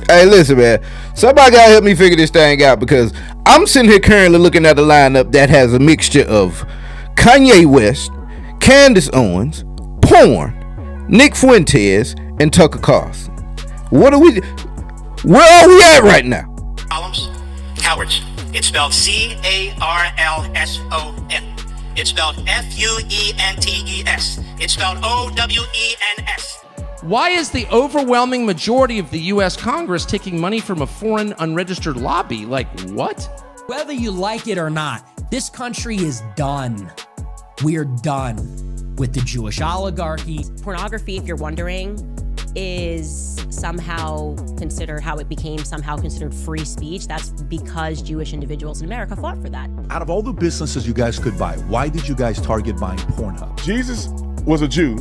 Hey, listen, man. Somebody gotta help me figure this thing out because I'm sitting here currently looking at a lineup that has a mixture of Kanye West, Candace Owens, porn, Nick Fuentes, and Tucker Carlson. Where are we at right now? Columns, cowards. It's spelled C-A-R-L-S-O-N. It's spelled F-U-E-N-T-E-S. It's spelled O-W-E-N-S. Why is the overwhelming majority of the U.S. Congress taking money from a foreign unregistered lobby? Like, what? Whether you like it or not, this country is done. We're done with the Jewish oligarchy. Pornography, if you're wondering, is somehow considered free speech. That's because Jewish individuals in America fought for that. Out of all the businesses you guys could buy, why did you guys target buying Pornhub? Jesus was a Jew.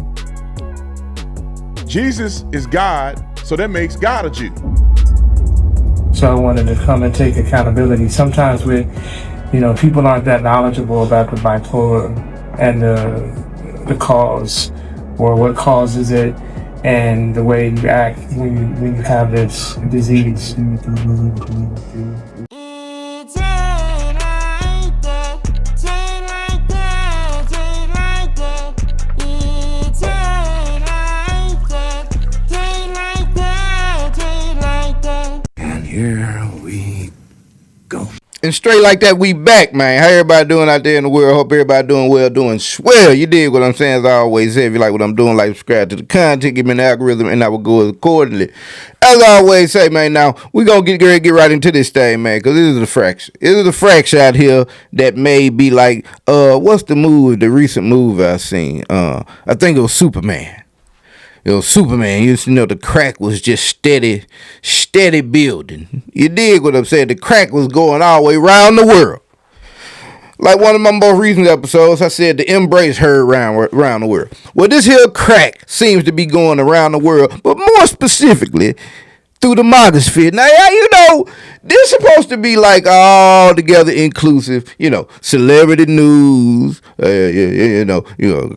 Jesus is God, so that makes God a Jew. So I wanted to come and take accountability. Sometimes people aren't that knowledgeable about the bipolar and the cause or what causes it and the way you act when you have this disease. Here we go. And straight like that, we back, man. How everybody doing out there in the world? Hope everybody doing well, doing swell. You dig what I'm saying? As I always say, if you like what I'm doing, like, subscribe to the content, give me an algorithm, and I will go accordingly. As I always say, man, now, we're going to get right into this thing, man, because this is a fraction. It is a fraction out here that may be like, what's the recent movie I seen? I think it was Superman. Superman, you know, the crack was just steady building. You dig what I'm saying? The crack was going all the way around the world. Like one of my most recent episodes, I said the embrace her around the world. Well, this here crack seems to be going around the world, but more specifically, through the MAGA sphere. Now, you know, this is supposed to be like all together inclusive, you know, celebrity news,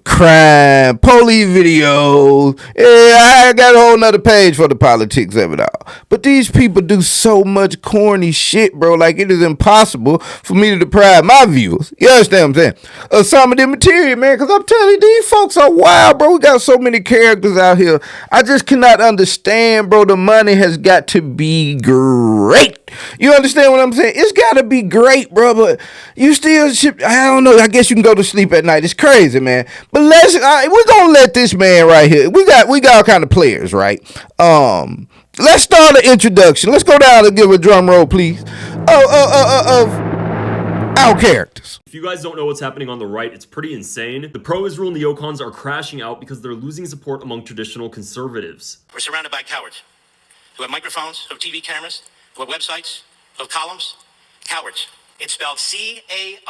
crime, police videos. I got a whole nother page for the politics of it all. But these people do so much corny shit, bro. Like, it is impossible for me to deprive my viewers, you understand what I'm saying, of some of the material, man, because I'm telling you, these folks are wild, bro. We got so many characters out here. I just cannot understand, bro. The money has got to be great. You understand what I'm saying? It's got to be great, bro, but you still should, I don't know, I guess you can go to sleep at night. It's crazy, man. But we're going to let this man right here. We got all kind of players, right? Let's start an introduction. Let's go down and give a drum roll, please. Of our characters. If you guys don't know what's happening on the right, it's pretty insane. The pro-Israel neocons are crashing out because they're losing support among traditional conservatives. We're surrounded by cowards who have microphones, who have TV cameras, who have websites, who have columns. Cowards. It's spelled C-A-R-L-S-O-N.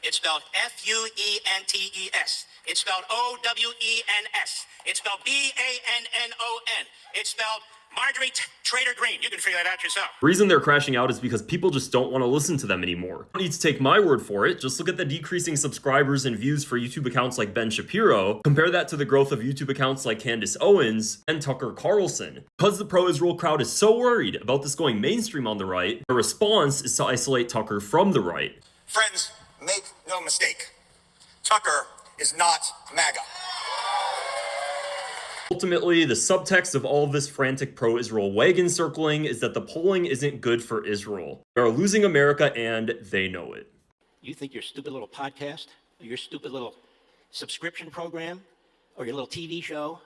It's spelled F-U-E-N-T-E-S. It's spelled O-W-E-N-S. It's spelled B-A-N-N-O-N. It's spelled Marjorie Trader Green. You can figure that out yourself. The reason they're crashing out is because people just don't want to listen to them anymore. You don't need to take my word for it. Just look at the decreasing subscribers and views for YouTube accounts like Ben Shapiro. Compare that to the growth of YouTube accounts like Candace Owens and Tucker Carlson. Because the pro-Israel crowd is so worried about this going mainstream on the right, the response is to isolate Tucker from the right. Friends, make no mistake. Tucker is not MAGA. Ultimately, the subtext of all of this frantic pro-Israel wagon circling is that the polling isn't good for Israel. They are losing America and they know it. You think your stupid little podcast, or your stupid little subscription program, or your little TV show,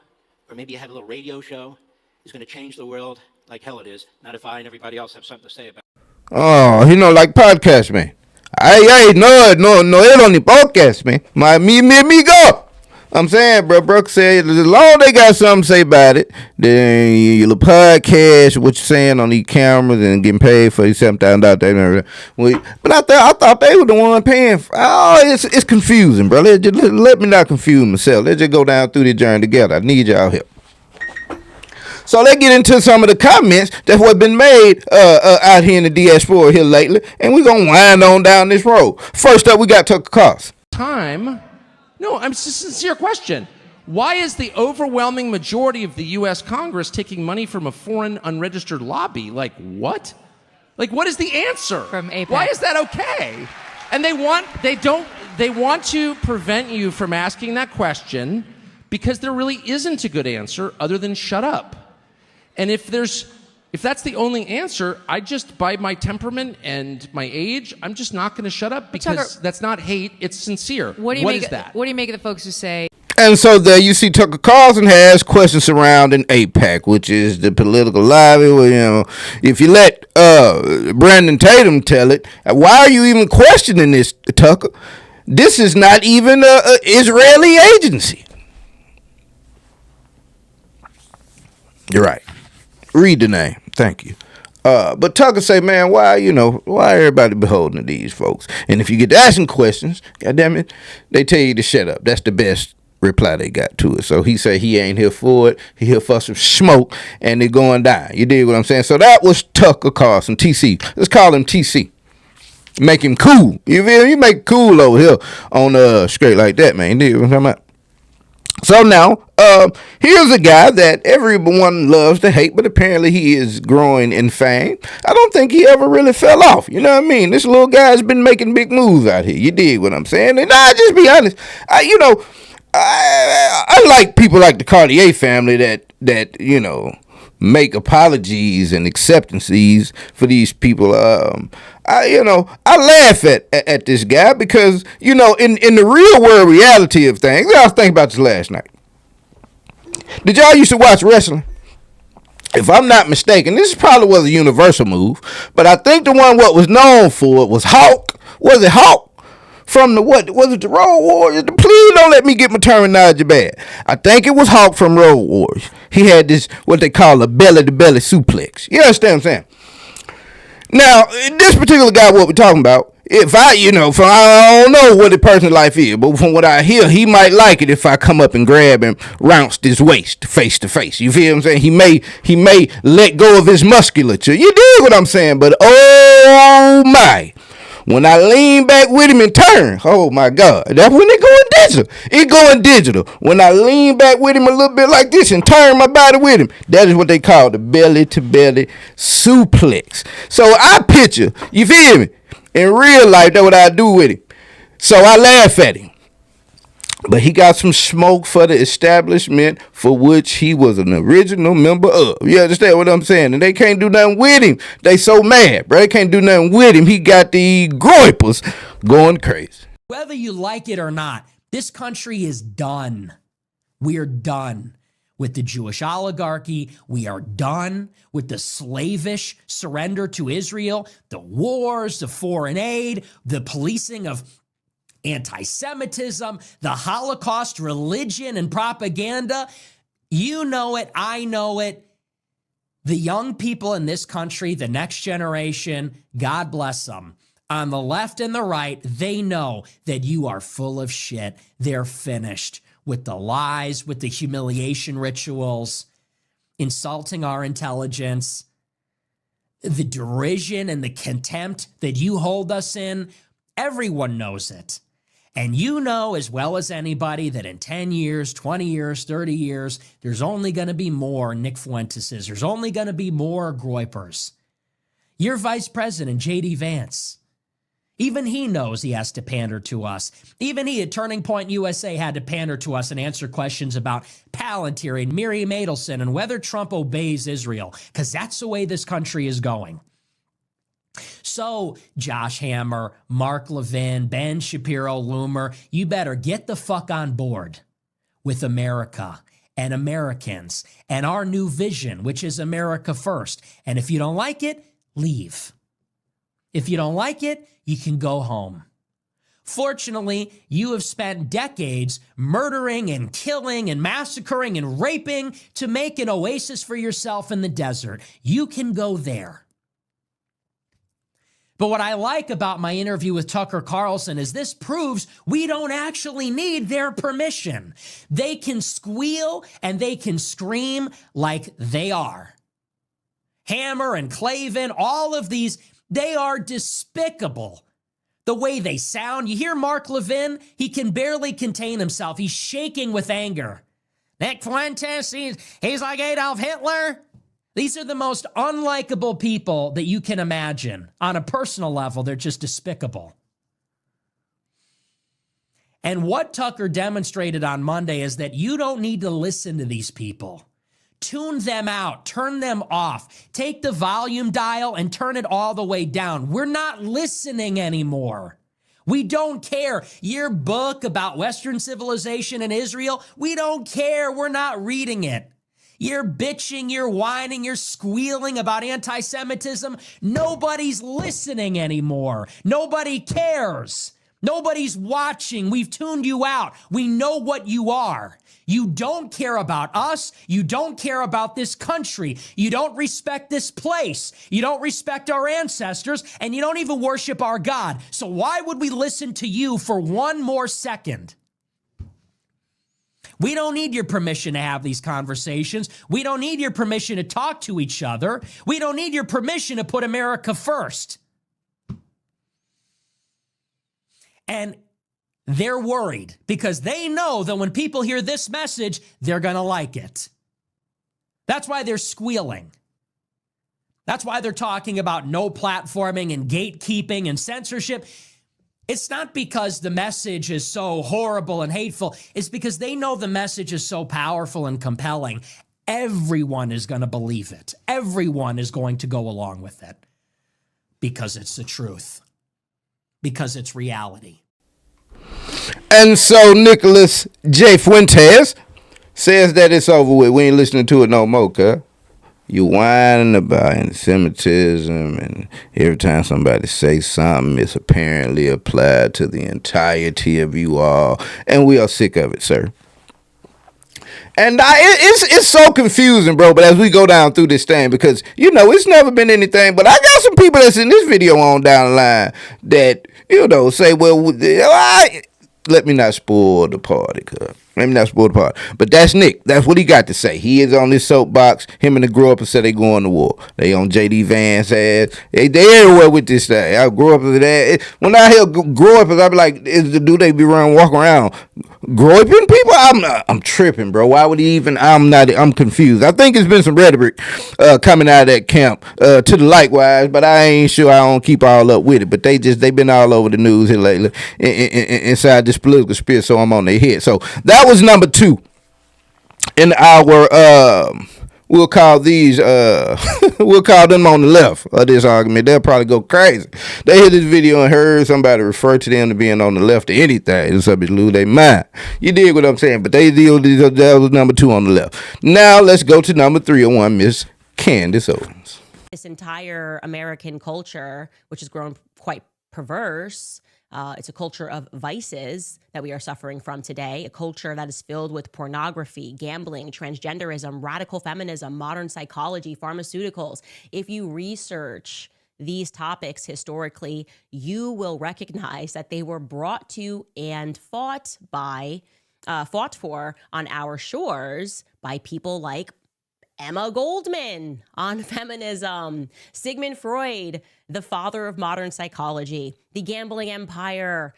or maybe you have a little radio show, is going to change the world like hell it is? Not if I and everybody else have something to say about it. Oh, like podcast, man. No, it on the podcast, man. Me go. I'm saying, bro said, as long as they got something to say about it, then your little podcast, what you're saying on these cameras and getting paid for these $7,000. But I thought they were the one paying for. It's confusing, bro. Let me not confuse myself. Let's just go down through the journey together. I need y'all help. So let's get into some of the comments that have been made out here in the diaspora here lately, and we're going to wind on down this road. First up, we got Tucker Carlson. No, it's a sincere question. Why is the overwhelming majority of the U.S. Congress taking money from a foreign unregistered lobby? Like, what? Like, what is the answer? From APEC. Why is that okay? And they want to prevent you from asking that question because there really isn't a good answer other than shut up. And if that's the only answer, I just, by my temperament and my age, I'm just not going to shut up because Tucker, that's not hate, it's sincere. What is that? What do you make of the folks who say... And so there you see Tucker Carlson has questions surrounding AIPAC, which is the political lobby. Where, you know, if you let Brandon Tatum tell it, why are you even questioning this, Tucker? This is not even an Israeli agency. You're right. Read the name. Thank you. But Tucker say, man, why everybody beholden to these folks? And if you get to asking questions, goddamn it, they tell you to shut up. That's the best reply they got to it. So he said he ain't here for it. He here for some smoke, and they're going down. You dig what I'm saying? So that was Tucker Carlson, TC. Let's call him TC. Make him cool. You feel me? You make cool over here on Straight Like That, man. You dig what I'm talking about? So now, here's a guy that everyone loves to hate, but apparently he is growing in fame. I don't think he ever really fell off. You know what I mean? This little guy's been making big moves out here. You dig what I'm saying? And I just be honest. I like people like the Cartier family that make apologies and acceptances for these people. I laugh at this guy because, in the real world reality of things, I was thinking about this last night. Did y'all used to watch wrestling? If I'm not mistaken, this probably was a Universal move, but I think the one what was known for it was Hawk. Was it Hawk? From the Road Warriors? Please don't let me get my terminology bad. I think it was Hawk from Road Warriors. He had this, what they call a belly-to-belly suplex. You understand what I'm saying? Now, this particular guy, what we're talking about, I don't know what the person's life is, but from what I hear, he might like it if I come up and grab him, rounce his waist face to face. You feel what I'm saying? He may let go of his musculature. You dig what I'm saying? But oh my. When I lean back with him and turn, oh my God, that's when it going digital. It going digital. When I lean back with him a little bit like this and turn my body with him, that is what they call the belly-to-belly suplex. So I picture, you feel me? In real life, that's what I do with him. So I laugh at him. But he got some smoke for the establishment for which he was an original member of. You understand what I'm saying? And they can't do nothing with him. They so mad, bro. They can't do nothing with him. He got the groypers going crazy. Whether you like it or not, this country is done. We're done with the Jewish oligarchy. We are done with the slavish surrender to Israel, the wars, the foreign aid, the policing of anti-Semitism, the Holocaust, religion, and propaganda. You know it. I know it. The young people in this country, the next generation, God bless them, on the left and the right, they know that you are full of shit. They're finished with the lies, with the humiliation rituals, insulting our intelligence, the derision and the contempt that you hold us in. Everyone knows it. And you know as well as anybody that in 10 years, 20 years, 30 years, there's only going to be more Nick Fuenteses. There's only going to be more Groypers. Your Vice President, J.D. Vance, even he knows he has to pander to us. Even he at Turning Point USA had to pander to us and answer questions about Palantir and Miriam Adelson and whether Trump obeys Israel, because that's the way this country is going. So, Josh Hammer, Mark Levin, Ben Shapiro, Loomer, you better get the fuck on board with America and Americans and our new vision, which is America first. And if you don't like it, leave. If you don't like it, you can go home. Fortunately, you have spent decades murdering and killing and massacring and raping to make an oasis for yourself in the desert. You can go there. But what I like about my interview with Tucker Carlson is this proves we don't actually need their permission. They can squeal and they can scream like they are. Hammer and Clavin, all of these, they are despicable. The way they sound. You hear Mark Levin? He can barely contain himself. He's shaking with anger. Nick Fuentes, he's like Adolf Hitler. These are the most unlikable people that you can imagine. On a personal level, they're just despicable. And what Tucker demonstrated on Monday is that you don't need to listen to these people. Tune them out, turn them off. Take the volume dial and turn it all the way down. We're not listening anymore. We don't care. Your book about Western civilization and Israel, we don't care. We're not reading it. You're bitching, you're whining, you're squealing about anti-Semitism. Nobody's listening anymore. Nobody cares. Nobody's watching. We've tuned you out. We know what you are. You don't care about us. You don't care about this country. You don't respect this place. You don't respect our ancestors, and you don't even worship our God. So why would we listen to you for one more second? We don't need your permission to have these conversations. We don't need your permission to talk to each other. We don't need your permission to put America first. And they're worried because they know that when people hear this message, they're going to like it. That's why they're squealing. That's why they're talking about no platforming and gatekeeping and censorship. It's not because the message is so horrible and hateful. It's because they know the message is so powerful and compelling. Everyone is going to believe it. Everyone is going to go along with it because it's the truth, because it's reality. And so Nicholas J. Fuentes says that it's over with. We ain't listening to it no more, cuz. You whining about anti-Semitism, and every time somebody says something, it's apparently applied to the entirety of you all, and we are sick of it, sir. And it's so confusing, bro, but as we go down through this thing, because, you know, it's never been anything, but I got some people that's in this video on down the line that, you know, say, well, let me not spoil the party, cuz. Let me not spoil the party. But that's Nick. That's what he got to say. He is on this soapbox. Him and the grow up and said they going to war. They on J.D. Vance ass. They everywhere with this thing. I grew up with that. When I hear grow up, I be like, do they be walking around groping people? I'm tripping, bro. Why would he even? I'm confused. I think it's been some rhetoric coming out of that camp to the likewise, but I ain't sure. I don't keep all up with it. But they been all over the news here lately inside this political spirit, so I'm on their head. So that was number 2 in our we'll call these we'll call them on the left of this argument. They'll probably go crazy. They hear this video and heard somebody refer to them to being on the left of anything. It's something to lose their mind. You dig what I'm saying? But that was number 2 on the left. Now let's go to number 301, Miss Candace Owens. This entire American culture, which has grown quite perverse, it's a culture of vices that we are suffering from today, a culture that is filled with pornography, gambling, transgenderism, radical feminism, modern psychology, pharmaceuticals. If you research these topics historically, you will recognize that they were brought to and fought for on our shores by people like Emma Goldman on feminism, Sigmund Freud, the father of modern psychology. The gambling empire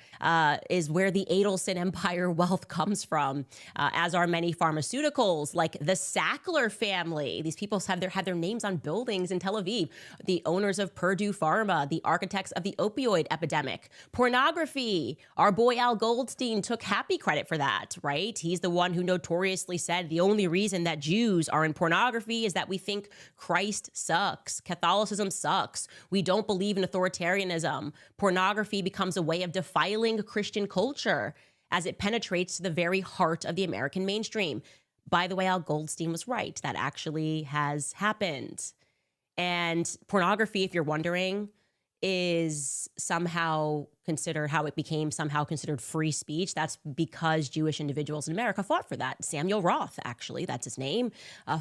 is where the Adelson empire wealth comes from, as are many pharmaceuticals like the Sackler family. These people have their names on buildings in Tel Aviv. The owners of Purdue Pharma, the architects of the opioid epidemic. Pornography. Our boy Al Goldstein took happy credit for that, right? He's the one who notoriously said the only reason that Jews are in pornography is that we think Christ sucks. Catholicism sucks. We don't believe in authoritarianism. Pornography becomes a way of defiling Christian culture as it penetrates to the very heart of the American mainstream. By the way, Al Goldstein was right. That actually has happened. And pornography, if you're wondering, is somehow considered how it became somehow considered free speech. That's because Jewish individuals in America fought for that. Samuel Roth, actually, that's his name,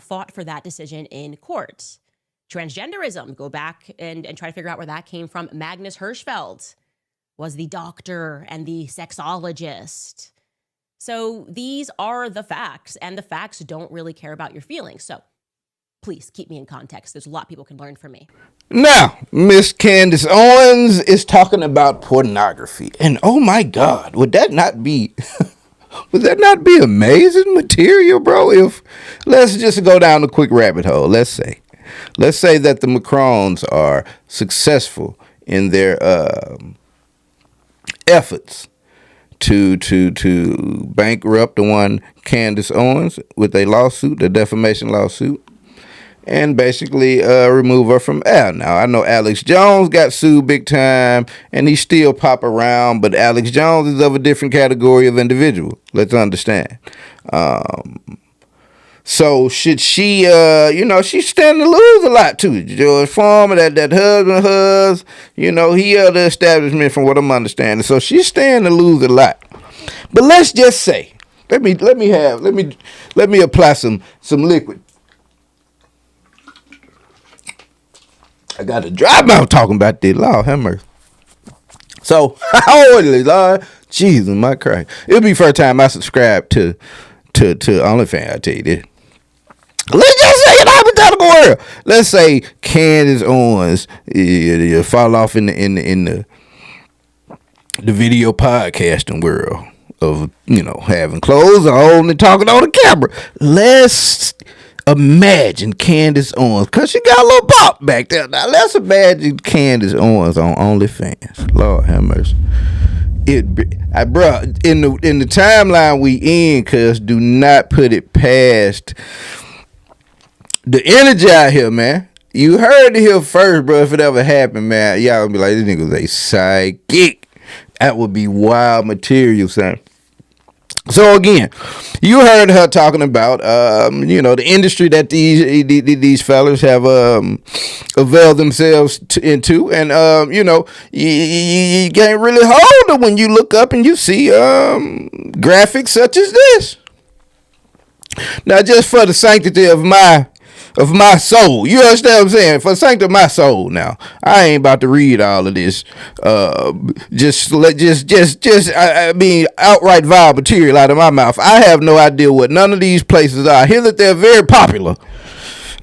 fought for that decision in court. Transgenderism, go back and try to figure out where that came from. Magnus Hirschfeld was the doctor and the sexologist. So these are the facts, and the facts don't really care about your feelings. So please keep me in context. There's a lot people can learn from me. Now, Miss Candace Owens is talking about pornography. And oh my God, would that not be Would that not be amazing material, bro? If let's just go down a quick rabbit hole. Let's say that the Macrons are successful in their efforts to bankrupt the one Candace Owens with a lawsuit, the defamation lawsuit, and basically remove her from air. Now, I know Alex Jones got sued big time, and he still pop around, but Alex Jones is of a different category of individual. Let's understand. So should she, she's standing to lose a lot too. George Foreman, that husband of hers, he the establishment from what I'm understanding. So she's standing to lose a lot. But let's just say, let me apply some liquid. I got a dry mouth talking about this. Lord have mercy. So, holy Lord, Jesus, my Christ. It'll be the first time I subscribe to OnlyFans, I tell you this. Let's just say an hypothetical world. Let's say Candace Owens fall off in the video podcasting world of, having clothes on, holding and talking on the camera. Let's imagine Candace Owens, because she got a little pop back there. Now, let's imagine Candace Owens on OnlyFans. Lord have mercy. Bro, in the timeline we in, cuz do not put it past the energy out here, man. You heard it here first, bro. If it ever happened, man, y'all gonna be like, this nigga's a psychic. That would be wild material, son. So again, you heard her talking about, the industry that these fellas have availed themselves into, and you can't really hold them when you look up and you see graphics such as this. Now, just for the sanctity of my soul, you understand what I'm saying? For the sanctity of my soul, now I ain't about to read all of this. Outright vile material out of my mouth. I have no idea what none of these places are. I hear that they're very popular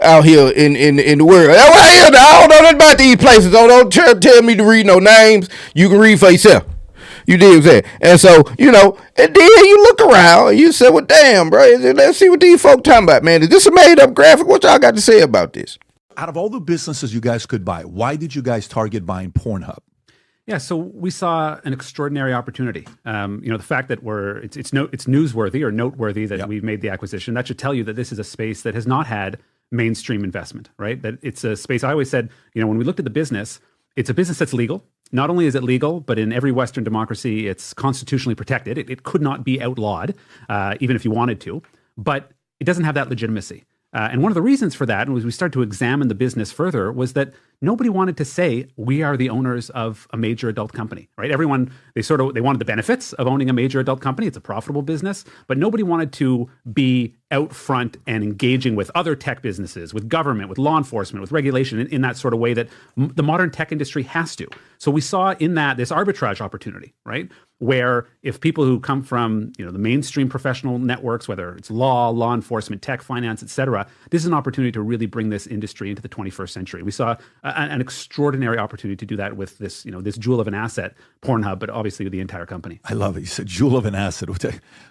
out here in the world. I don't know nothing about these places. Don't tell me to read no names. You can read for yourself. You dig what I'm saying? And so, and then you look around and you say, well, damn, bro, let's see what these folk talking about, man. Is this a made-up graphic? What y'all got to say about this? Out of all the businesses you guys could buy, why did you guys target buying Pornhub? Yeah, so we saw an extraordinary opportunity. The fact that it's newsworthy or noteworthy that we've made the acquisition, that should tell you that this is a space that has not had mainstream investment, right? That it's a space, I always said, when we looked at the business, it's a business that's legal. Not only is it legal, but in every Western democracy, it's constitutionally protected. It could not be outlawed, even if you wanted to, but it doesn't have that legitimacy. And one of the reasons for that, and as we start to examine the business further, was that nobody wanted to say we are the owners of a major adult company, right? Everyone, they wanted the benefits of owning a major adult company. It's a profitable business, but nobody wanted to be out front and engaging with other tech businesses, with government, with law enforcement, with regulation in that sort of way that the modern tech industry has to. So we saw in that this arbitrage opportunity, right? Where if people who come from the mainstream professional networks, whether it's law enforcement, tech, finance, et cetera, this is an opportunity to really bring this industry into the 21st century. We saw an extraordinary opportunity to do that with this, this jewel of an asset, Pornhub, but obviously the entire company. I love it. You said jewel of an asset.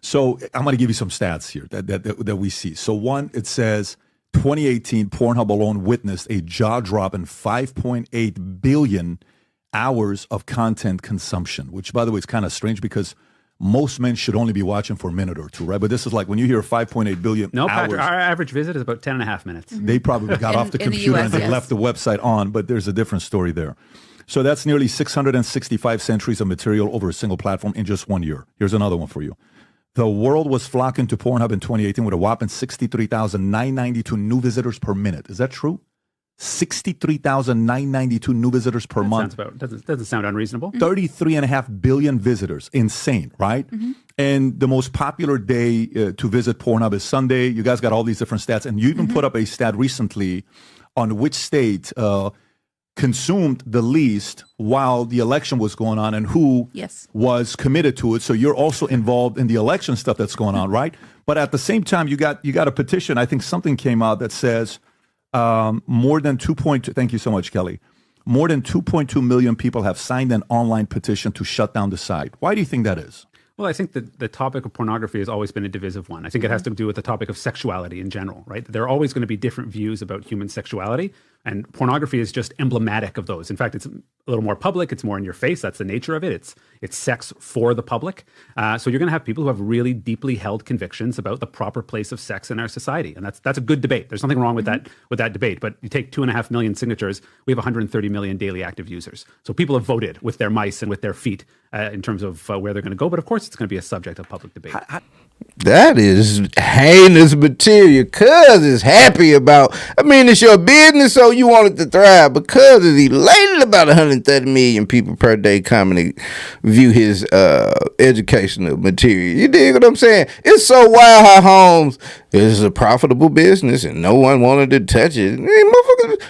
So I'm going to give you some stats here that we see. So one, it says 2018, Pornhub alone witnessed a jaw-dropping 5.8 billion hours of content consumption, which, by the way, is kind of strange because most men should only be watching for a minute or two, right? But this is like when you hear 5.8 billion no, hours. Patrick, our average visit is about 10.5 minutes. They probably got off the computer and they left the website on, but there's a different story there. So that's nearly 665 centuries of material over a single platform in just 1 year. Here's another one for you. The world was flocking to Pornhub in 2018 with a whopping 63,992 new visitors per minute. Is that true? 63,992 new visitors per month. Doesn't sound unreasonable. 33.5 billion visitors. Insane, right? Mm-hmm. And the most popular day to visit Pornhub is Sunday. You guys got all these different stats. And you even put up a stat recently on which state consumed the least while the election was going on and who was committed to it. So you're also involved in the election stuff that's going on, right? But at the same time, you got a petition. I think something came out that says more than 2.2. Thank you so much, Kelly. More than 2.2 million people have signed an online petition to shut down the site. Why do you think that is? Well, I think that the topic of pornography has always been a divisive one. I think it has to do with the topic of sexuality in general, right? There are always going to be different views about human sexuality, and pornography is just emblematic of those. In fact, it's a little more public. It's more in your face. That's the nature of it. It's sex for the public. So you're going to have people who have really deeply held convictions about the proper place of sex in our society, and that's a good debate. There's nothing wrong with that debate. But you take 2.5 million signatures, we have 130 million daily active users. So people have voted with their mice and with their feet in terms of where they're going to go. But of course, it's going to be a subject of public debate. That is heinous material. Cuz is happy about, I mean, it's your business, so you want it to thrive. But Cuz is elated about 130 million people per day coming to view his educational material. You dig what I'm saying? It's so wild how Holmes is a profitable business and no one wanted to touch it. Hey, motherfucker,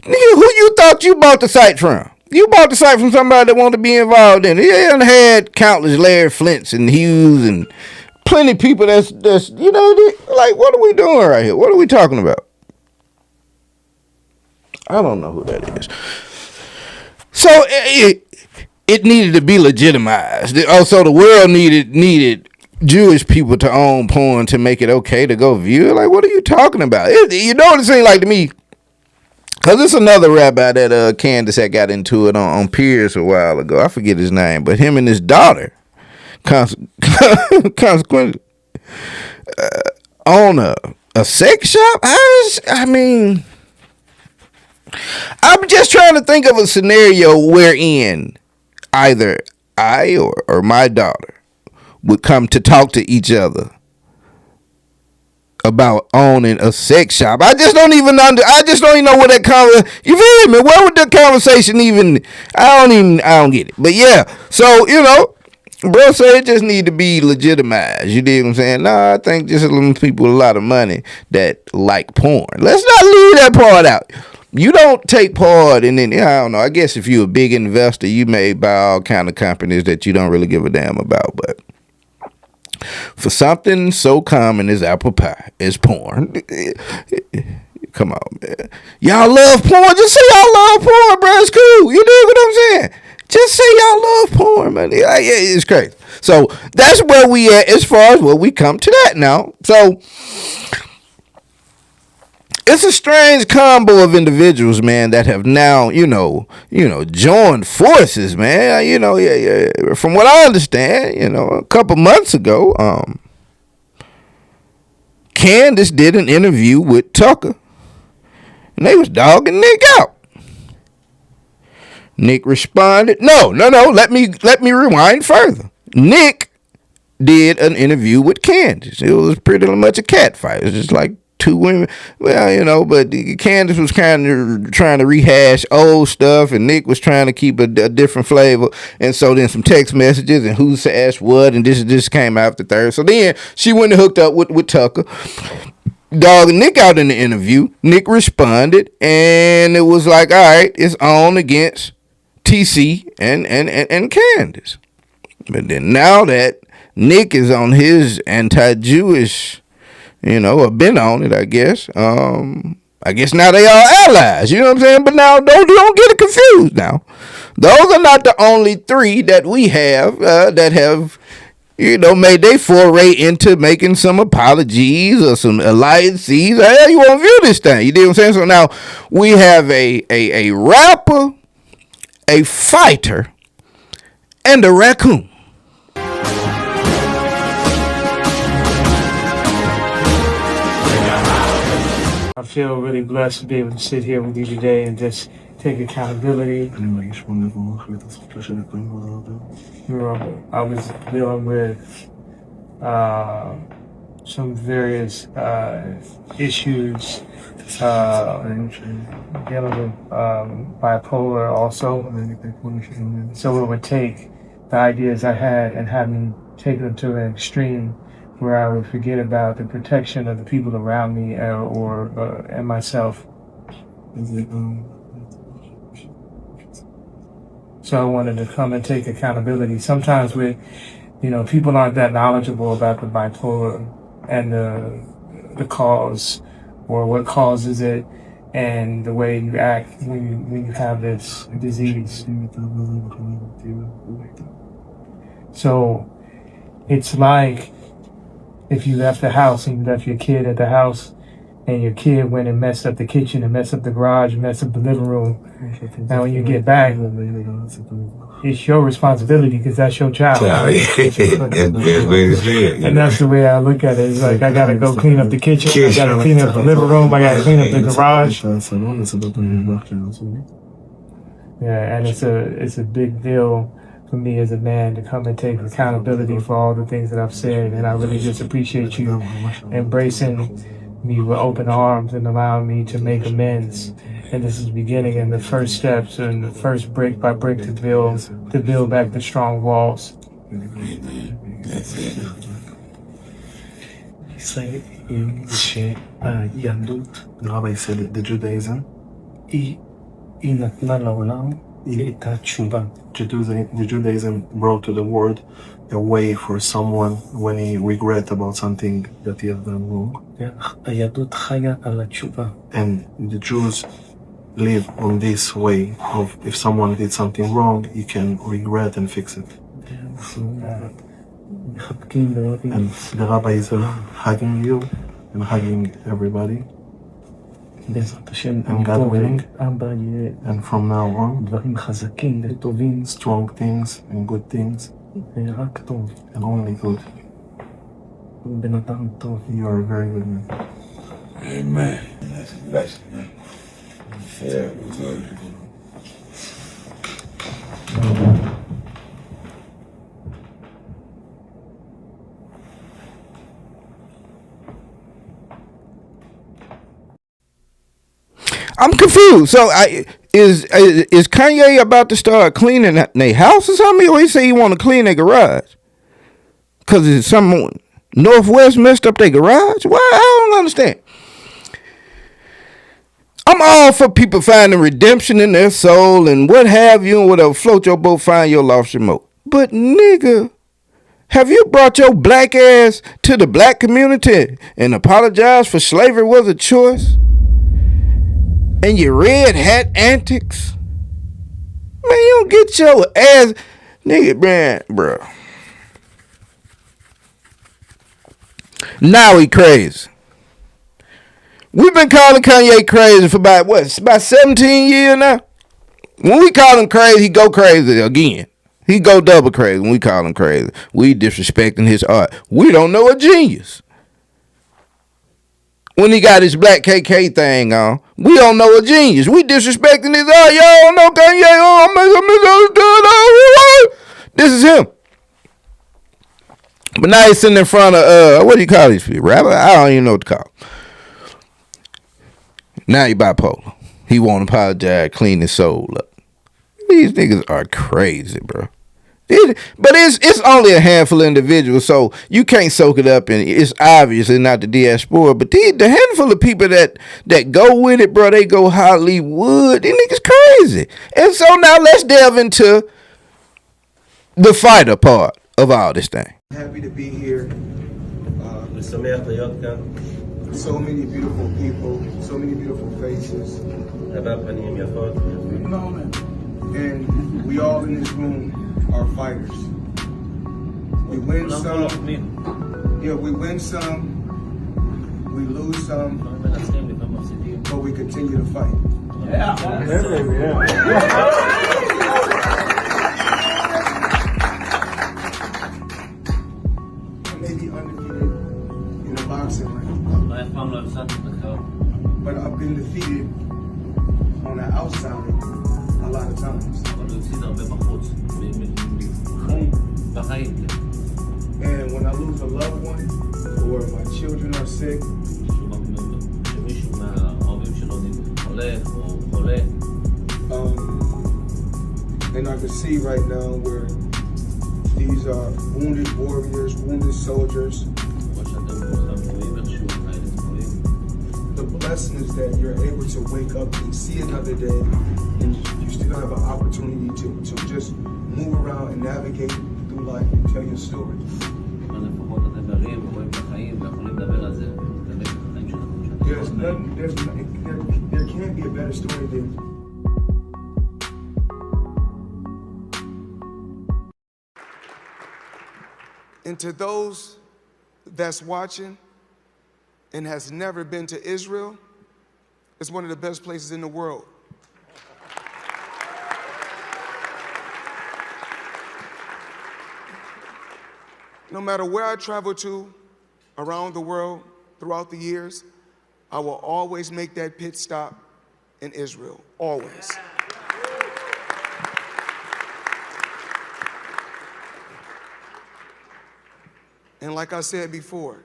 who you thought you bought the site from? You bought the site from somebody that wanted to be involved in it. He had countless Larry Flints and Hughes and plenty of people that's you know, like, what are we doing right here? What are we talking about? I don't know who that is. So it needed to be legitimized. Also, the world needed Jewish people to own porn to make it okay to go view it. Like, what are you talking about? You know what it seemed like to me? Because it's another rabbi that Candace had got into it on Piers a while ago. I forget his name, but him and his daughter consequently own a sex shop. I mean, I'm just trying to think of a scenario wherein either I or my daughter would come to talk to each other about owning a sex shop. I just don't even know what that you feel me? Where would the conversation even? I don't get it. But yeah, so you know, bro said it just need to be legitimized. You dig what I'm saying? Nah, I think just people with a lot of money that like porn. Let's not leave that part out. You don't take part in any, I don't know, I guess if you're a big investor, you may buy all kind of companies that you don't really give a damn about, but for something so common as apple pie, is porn. Come on, man. Y'all love porn? Just say y'all love porn, bro. It's cool. You dig what I'm saying? Just say y'all love porn, man. Yeah, it's crazy. So that's where we at as far as where we come to that now. So it's a strange combo of individuals, man, that have now, you know, joined forces, man. You know, yeah. From what I understand, you know, a couple months ago, Candace did an interview with Tucker, and they was dogging Nick out. Nick responded, no. Let me rewind further. Nick did an interview with Candace. It was pretty much a cat fight. It was just like two women. Well, you know, but Candace was kind of trying to rehash old stuff, and Nick was trying to keep a different flavor. And so then some text messages and who's asked what, and this came out the third. So then she went and hooked up with Tucker. Dogging Nick out in the interview. Nick responded, and it was like, all right, it's on against TC and Candace. But then now that Nick is on his anti-Jewish, you know, or been on it, I guess. I guess now they are allies, you know what I'm saying? But now don't get it confused now. Those are not the only three that we have that have, you know, made their foray into making some apologies or some alliances. How you want to view this thing? You know what I'm saying? So now we have a rapper, a fighter, and a raccoon. I feel really blessed to be able to sit here with you today and just take accountability. You know, I was dealing with some various issues, dealing with bipolar also. So it would take the ideas I had and have me take them to an extreme where I would forget about the protection of the people around me and myself. So I wanted to come and take accountability. Sometimes people aren't that knowledgeable about the bipolar and the cause or what causes it and the way you act when you have this disease. So It's like if you left the house and you left your kid at the house and your kid went and messed up the kitchen and messed up the garage and messed up the living room. Now when you get back, it's your responsibility because that's your child. And that's the way I look at it. It's like I gotta go clean up the kitchen, I gotta clean up the living room, I gotta clean up the garage. Yeah, and it's a big deal for me as a man to come and take accountability for all the things that I've said. And I really just appreciate you embracing me with open arms and allowing me to make amends. And this is the beginning and the first steps and the first brick by brick to build back the strong walls. Say in יהדות, רבי said the Judaism, היא נתנה לעולם את התשובה. The Judaism brought to the world a way for someone when he regret about something that he has done wrong. היהדות חיה על התשובה. And the Jews live on this way of if someone did something wrong, you can regret and fix it. And the rabbi is hugging you and hugging everybody. And God willing, and from now on, strong things and good things, and only good. You are a very good man. Amen. That's a blessing, man. Yeah, good. I'm confused. So, is Kanye about to start cleaning their house or something? Or he say he want to clean their garage? Cause it's some Northwest messed up their garage. Why? I don't understand. I'm all for people finding redemption in their soul and what have you and whatever. Float your boat, find your lost remote. But nigga, have you brought your black ass to the black community and apologized for slavery was a choice? And your red hat antics? Man, you don't get your ass, nigga, man, bro. Now he crazy. We've been calling Kanye crazy for about 17 years now? When we call him crazy, he go crazy again. He go double crazy when we call him crazy. We disrespecting his art. We don't know a genius. When he got his black KK thing on, we don't know a genius. We disrespecting his art. Y'all don't know Kanye. Oh, I misunderstood. This is him. But now he's sitting in front of, what do you call these people? Rapper? I don't even know what to call. Now he bipolar. He won't apologize, clean his soul up. These niggas are crazy, bro. But it's only a handful of individuals, so you can't soak it up, and it's obviously not the diaspora. But the handful of people that go with it, bro, they go Hollywood. These niggas crazy. And so now let's delve into the fighter part of all this thing. Happy to be here. So many beautiful people, so many beautiful faces. And we all in this room are fighters. We win some. Yeah, we win some. We lose some. But we continue to fight. Yeah. I may be undefeated in a boxing ring, but I've been defeated on the outside a lot of times. And when I lose a loved one or my children are sick, and I can see right now where these are wounded warriors, wounded soldiers. The blessing is that you're able to wake up and see another day, and you still have an opportunity to just move around and navigate through life and tell your story. There can't be a better story than And to those that's watching and has never been to Israel, it's one of the best places in the world. No matter where I travel to around the world throughout the years, I will always make that pit stop in Israel, always. And like I said before,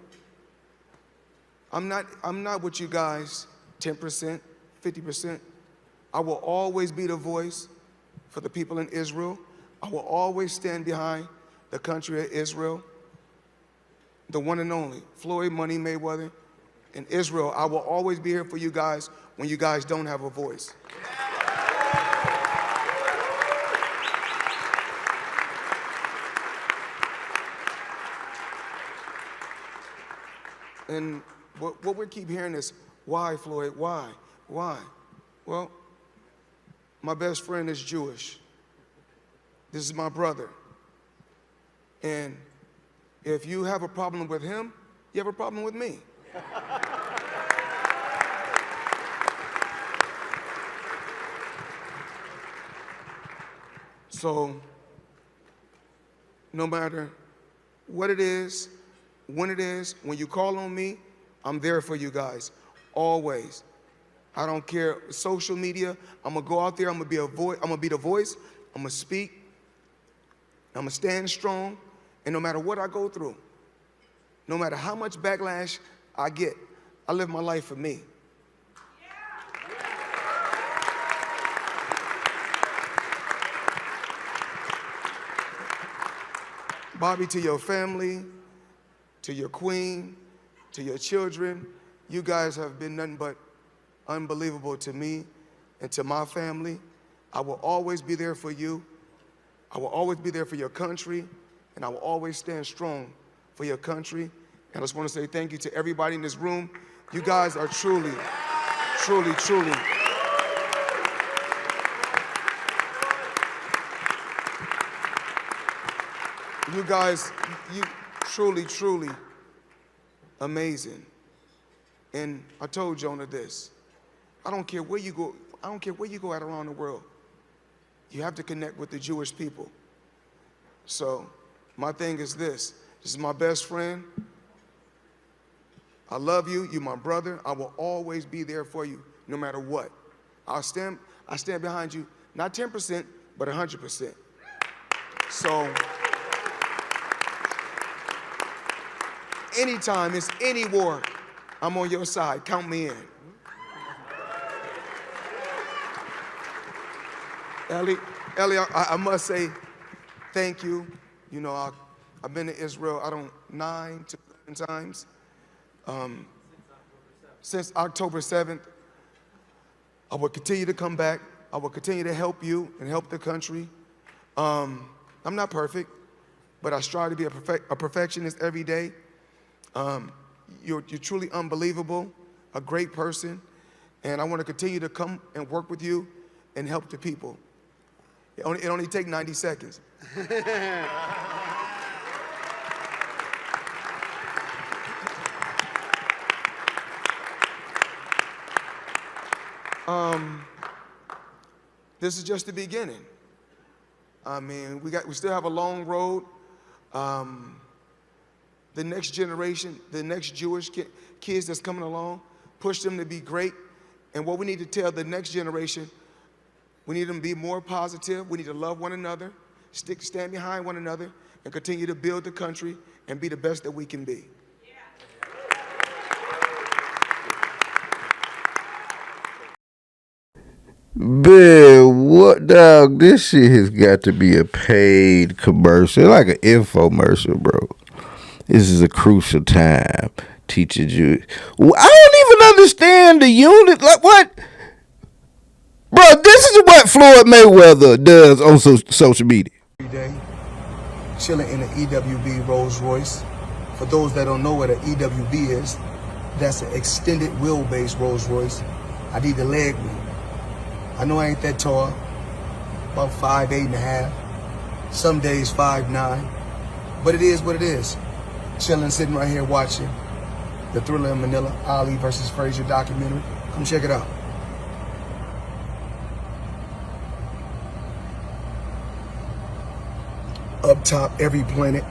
I'm not with you guys 10%, 50%. I will always be the voice for the people in Israel. I will always stand behind the country of Israel, the one and only, Floyd Money Mayweather. In Israel, I will always be here for you guys when you guys don't have a voice. And what we keep hearing is, why, Floyd, why? Well, my best friend is Jewish. This is my brother. And if you have a problem with him, you have a problem with me. So, no matter what it is, when you call on me, I'm there for you guys, always. I don't care, social media, I'm gonna go out there, I'm gonna be the voice, I'm gonna speak, I'm gonna stand strong, and no matter what I go through, no matter how much backlash I get, I live my life for me. Bobby, to your family, to your queen, to your children, you guys have been nothing but unbelievable to me and to my family. I will always be there for you. I will always be there for your country, and I will always stand strong for your country. And I just want to say thank you to everybody in this room. You guys are truly, truly, truly. You guys, you truly, truly amazing. And I told Jonah this. I don't care where you go. I don't care where you go out around the world. You have to connect with the Jewish people. So my thing is this. This is my best friend. I love you. You're my brother. I will always be there for you, no matter what. I stand behind you, not 10%, but 100%. So anytime it's any war, I'm on your side. Count me in. Ellie, I must say thank you. You know, I've been to Israel, 9 to 10 times. Since October 7th. I will continue to come back. I will continue to help you and help the country. I'm not perfect, but I strive to be a perfectionist every day. You're truly unbelievable, a great person, and I want to continue to come and work with you and help the people. It only takes 90 seconds. This is just the beginning. I mean, we still have a long road. The next generation, the next Jewish kids that's coming along, push them to be great. And what we need to tell the next generation, we need them to be more positive. We need to love one another, stand behind one another, and continue to build the country and be the best that we can be. Bill, what, dog? This shit has got to be a paid commercial, like an infomercial, bro. This is a crucial time. Teaching you. I don't even understand the unit. Like, what? Bro, this is what Floyd Mayweather does on social media. Every day, chilling in an EWB Rolls Royce. For those that don't know what an EWB is, that's an extended wheelbase Rolls Royce. I need the leg room. I know I ain't that tall, about 5'8.5", some days 5'9", But it is what it is. Chilling, sitting right here watching the Thriller in Manila, Ali versus Frazier documentary. Come check it out. Up top, every planet.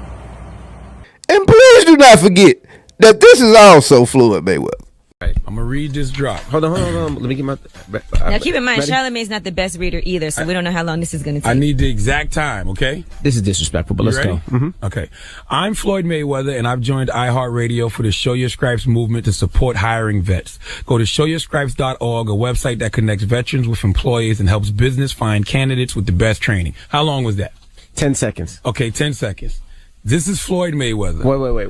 And please do not forget that this is also Floyd Mayweather. Right, I'm gonna read this drop. Hold on. Let me get my. Now keep in mind, Charlamagne's not the best reader either, so we don't know how long this is gonna take. I need the exact time, okay? This is disrespectful, but let's go. Mm-hmm. Okay. I'm Floyd Mayweather, and I've joined iHeartRadio for the Show Your Stripes movement to support hiring vets. Go to showyourstripes.org, a website that connects veterans with employees and helps business find candidates with the best training. How long was that? 10 seconds. Okay, 10 seconons. This is Floyd Mayweather. Wait.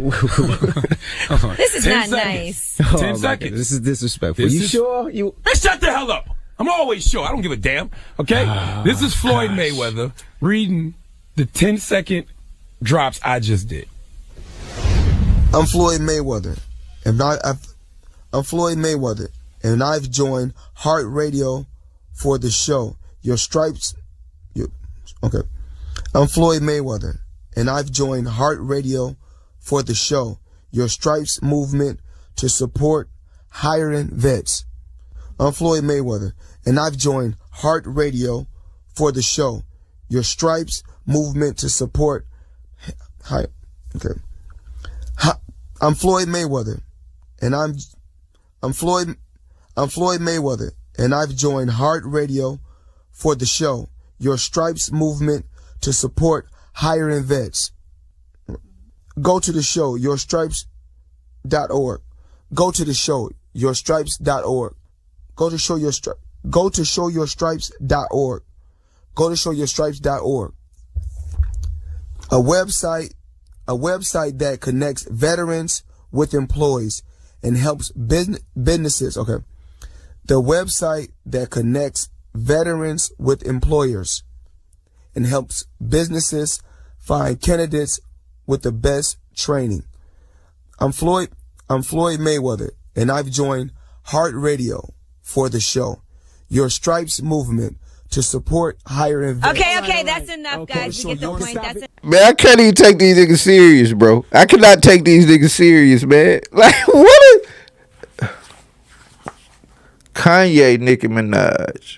This is 10 not seconds. nice. 10 seconds. This is disrespectful. You sure? Man, shut the hell up. I'm always sure. I don't give a damn. Okay? This is Floyd Mayweather reading the 10-second drops I just did. I'm Floyd Mayweather, and I'm Floyd Mayweather, and I've joined Heart Radio for the show Your Stripes. Okay. I'm Floyd Mayweather, and I've joined Heart Radio for the show Your Stripes movement to support hiring vets. I'm Floyd Mayweather, and I've joined Heart Radio for the show Your Stripes movement to support I'm Floyd Mayweather, and I'm Floyd Mayweather, and I've joined Heart Radio for the show Your Stripes movement to support hiring vets. Go to the show yourstripes.org. Go to the show yourstripes.org. Go to showyourstripes.org. Go to showyourstripes.org. A website that connects veterans with employees and helps businesses. Okay. The website that connects veterans with employers and helps businesses find candidates with the best training. I'm Floyd Mayweather, and I've joined Heart Radio for the show Your Stripes movement to support hiring vets. Okay, that's enough, guys. You get the point. That's it. Man, I can't even take these niggas serious, bro. I cannot take these niggas serious, man. Like, what is Kanye, Nicki Minaj,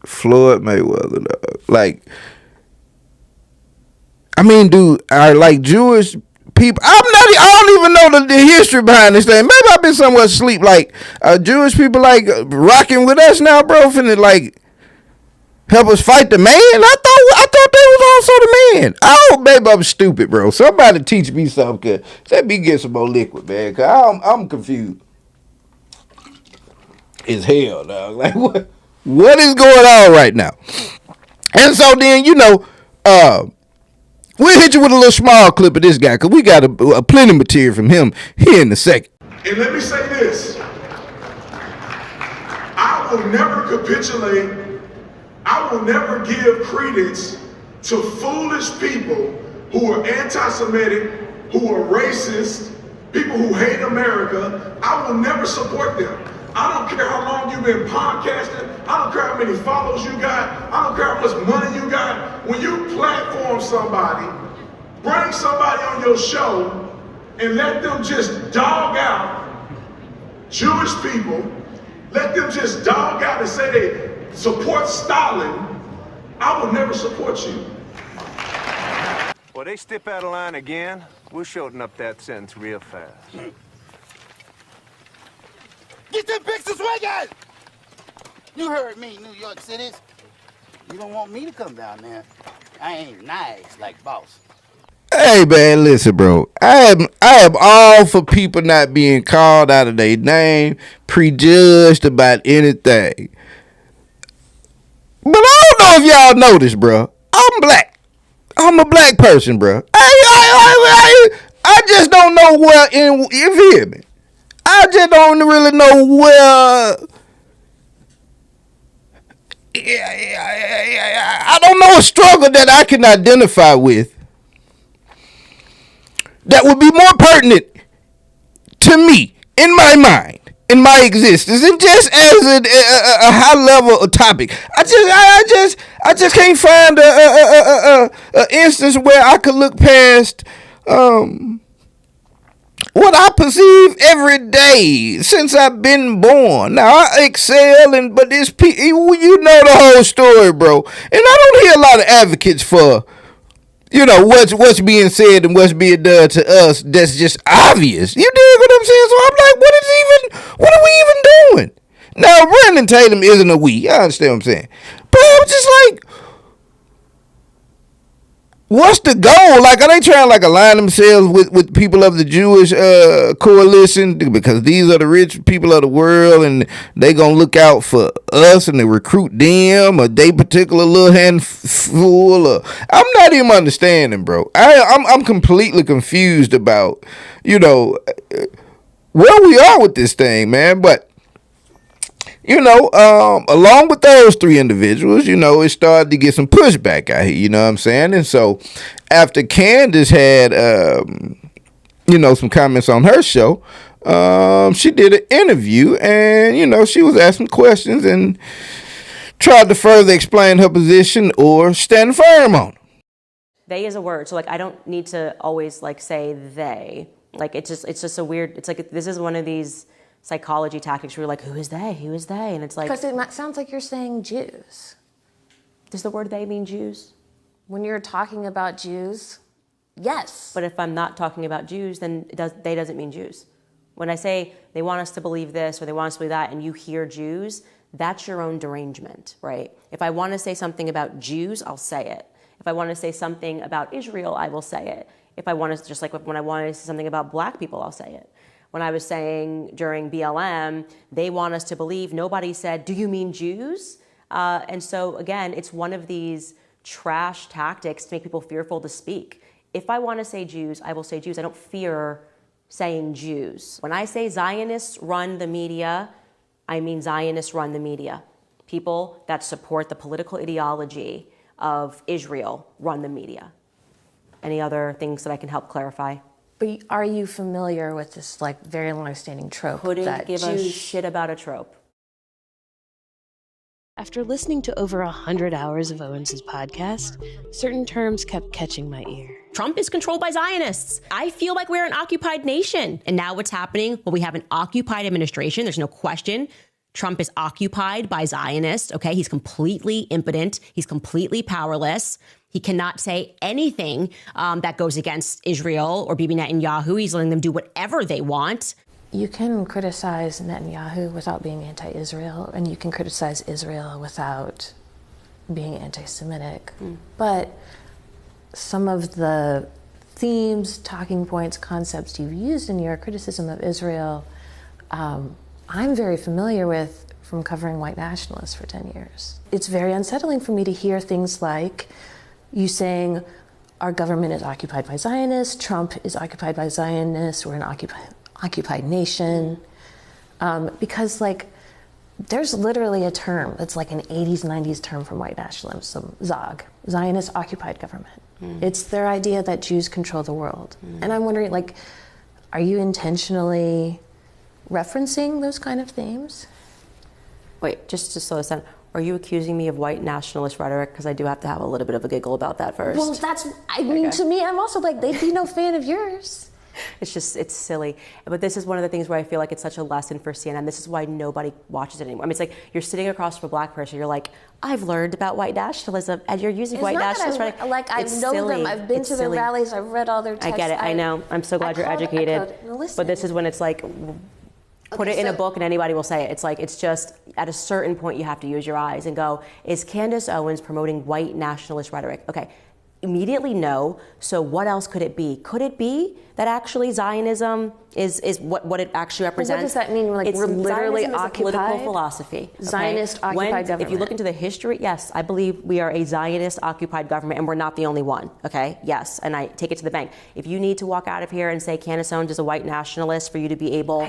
Floyd Mayweather, dog. Like, I mean, dude, are like Jewish people? I don't even know the history behind this thing. Maybe I've been somewhere asleep. Like, Jewish people like rocking with us now, bro, finna like help us fight the man. I thought they was also the man. Oh, maybe I'm stupid, bro. Somebody teach me something. Let me get some more liquid, man, cause I'm confused as hell, dog. Like, what is going on right now? And so then, we'll hit you with a little small clip of this guy, because we got a plenty of material from him here in a second. And let me say this. I will never capitulate. I will never give credence to foolish people who are anti-Semitic, who are racist, people who hate America. I will never support them. I don't care how long you've been podcasting. I don't care how many followers you got. I don't care how much money you got. When you platform somebody, bring somebody on your show and let them just dog out Jewish people, let them just dog out and say they support Stalin, I will never support you. Well, they step out of line again, we'll shorten up that sentence real fast. Get them pictures swinging! You heard me, New York Cities. You don't want me to come down there. I ain't nice like boss. Hey man, listen, bro. I am all for people not being called out of their name, prejudged about anything. But I don't know if y'all know this, bro. I'm black. I'm a black person, bro. I just don't know where you hear me? I just don't really know where. I don't know a struggle that I can identify with that would be more pertinent to me in my mind in my existence, and just as a high level topic, I just can't find a instance where I could look past what I perceive every day since I've been born. Now I excel, but this you know the whole story, bro. And I don't hear a lot of advocates for, you know, what's being said and what's being done to us. That's just obvious. You dig what I'm saying? So I'm like, what are we even doing? Now Brandon Tatum isn't a we. I understand what I'm saying, but I'm just like, what's the goal? Like, are they trying to like align themselves with people of the Jewish coalition, because these are the rich people of the world and they gonna look out for us and they recruit them, or they particular little handful? Or I'm not even understanding, bro. I'm completely confused about, you know, where we are with this thing, man. But you know, along with those three individuals, you know, it started to get some pushback out here, you know what I'm saying? And so after Candace had, you know, some comments on her show, she did an interview and, you know, she was asking questions and tried to further explain her position or stand firm on it. They is a word. So like, I don't need to always like say they. Like, it's just a weird, it's like, this is one of these psychology tactics where you're like, who is they? And it's like, because it sounds like you're saying Jews. Does the word they mean Jews? When you're talking about Jews, yes. But if I'm not talking about Jews, then they doesn't mean Jews. When I say they want us to believe this or they want us to believe that, and you hear Jews, that's your own derangement, right? If I want to say something about Jews, I'll say it. If I want to say something about Israel, I will say it. If I want to, just like when I want to say something about black people, I'll say it. When I was saying during BLM, they want us to believe, nobody said, do you mean Jews? And so again, it's one of these trash tactics to make people fearful to speak. If I want to say Jews, I will say Jews. I don't fear saying Jews. When I say Zionists run the media, I mean Zionists run the media. People that support the political ideology of Israel run the media. Any other things that I can help clarify? But are you familiar with this like very long-standing trope? Couldn't give a shit about a trope. After listening to over 100 hours of Owens' podcast, certain terms kept catching my ear. Trump is controlled by Zionists. I feel like we're an occupied nation. And now what's happening? Well, we have an occupied administration. There's no question. Trump is occupied by Zionists, okay? He's completely impotent. He's completely powerless. He cannot say anything that goes against Israel or Bibi Netanyahu. He's letting them do whatever they want. You can criticize Netanyahu without being anti-Israel, and you can criticize Israel without being anti-Semitic. But some of the themes, talking points, concepts you've used in your criticism of Israel, I'm very familiar with from covering white nationalists for 10 years. It's very unsettling for me to hear things like you saying our government is occupied by Zionists, Trump is occupied by Zionists, we're an occupied nation. Because like, there's literally a term that's like an 80s, 90s term from white nationalism, ZOG, Zionist occupied government. It's their idea that Jews control the world. And I'm wondering, like, are you intentionally referencing those kind of themes? Wait, just to slow this down. Are you accusing me of white nationalist rhetoric? Because I do have to have a little bit of a giggle about that first. Well, I mean, to me, I'm also like, they'd be no fan of yours. It's silly. But this is one of the things where I feel like it's such a lesson for CNN. This is why nobody watches it anymore. I mean, it's like you're sitting across from a black person, you're like, I've learned about white nationalism, and you're using white nationalist rhetoric. Like, I know them, I've been to their rallies, I've read all their texts. I get it, I know. I'm so glad you're educated. But this is when it's like, put it in a book and anybody will say it. It's like, it's just, at a certain point you have to use your eyes and go, is Candace Owens promoting white nationalist rhetoric? Okay, immediately no. So what else could it be? Could it be that actually Zionism is what it actually represents? What does that mean? Like, we're literally Zionism is a political occupied? philosophy. Okay? Zionist occupied government. If you look into the history, yes, I believe we are a Zionist occupied government, and we're not the only one. Okay, yes, and I take it to the bank. If you need to walk out of here and say Candace Owens is a white nationalist for you to be able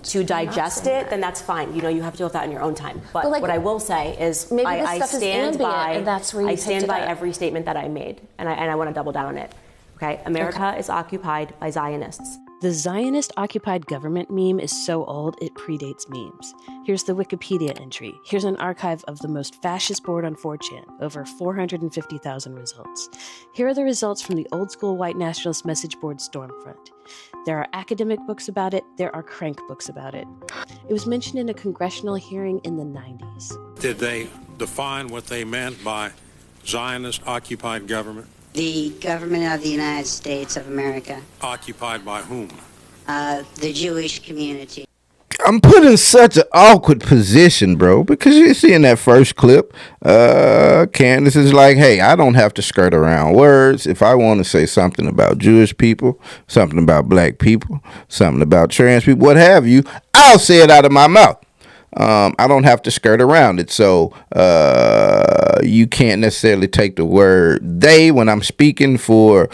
to digest it, then that's fine. You know, you have to deal with that in your own time. But like, what I will say is, I stand by. And that's where you I stand by up. every statement that I made, and I want to double down on it. Okay, America is occupied by Zionists. The Zionist-occupied government meme is so old it predates memes. Here's the Wikipedia entry. Here's an archive of the most fascist board on 4chan, over 450,000 results. Here are the results from the old-school white nationalist message board Stormfront. There are academic books about it. There are crank books about it. It was mentioned in a congressional hearing in the 90s. Did they define what they meant by Zionist-occupied government? The government of the United States of America. Occupied by whom? The Jewish community. I'm put in such an awkward position, bro, because you see in that first clip, Candace is like, hey, I don't have to skirt around words. If I want to say something about Jewish people, something about black people, something about trans people, what have you, I'll say it out of my mouth. I don't have to skirt around it. So you can't necessarily take the word they when I'm speaking for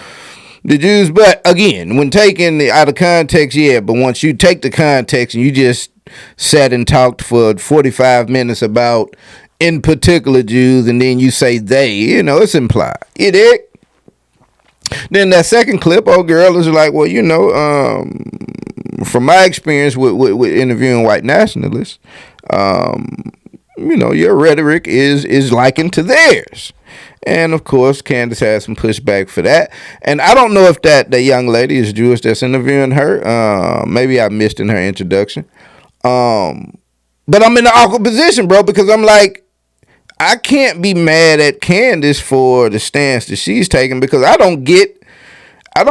the Jews. But again, when taking it out of context, yeah, but once you take the context and you just sat and talked for 45 minutes about in particular Jews and then you say they, you know, it's implied. You dig? Then that second clip, old girl is like, well, you know, from my experience with interviewing white nationalists, you know, your rhetoric is likened to theirs. And of course, Candace has some pushback for that. And I don't know if that young lady is Jewish that's interviewing her. Maybe I missed in her introduction. But I'm in an awkward position, bro, because I'm like, I can't be mad at Candace for the stance that she's taking because I don't get the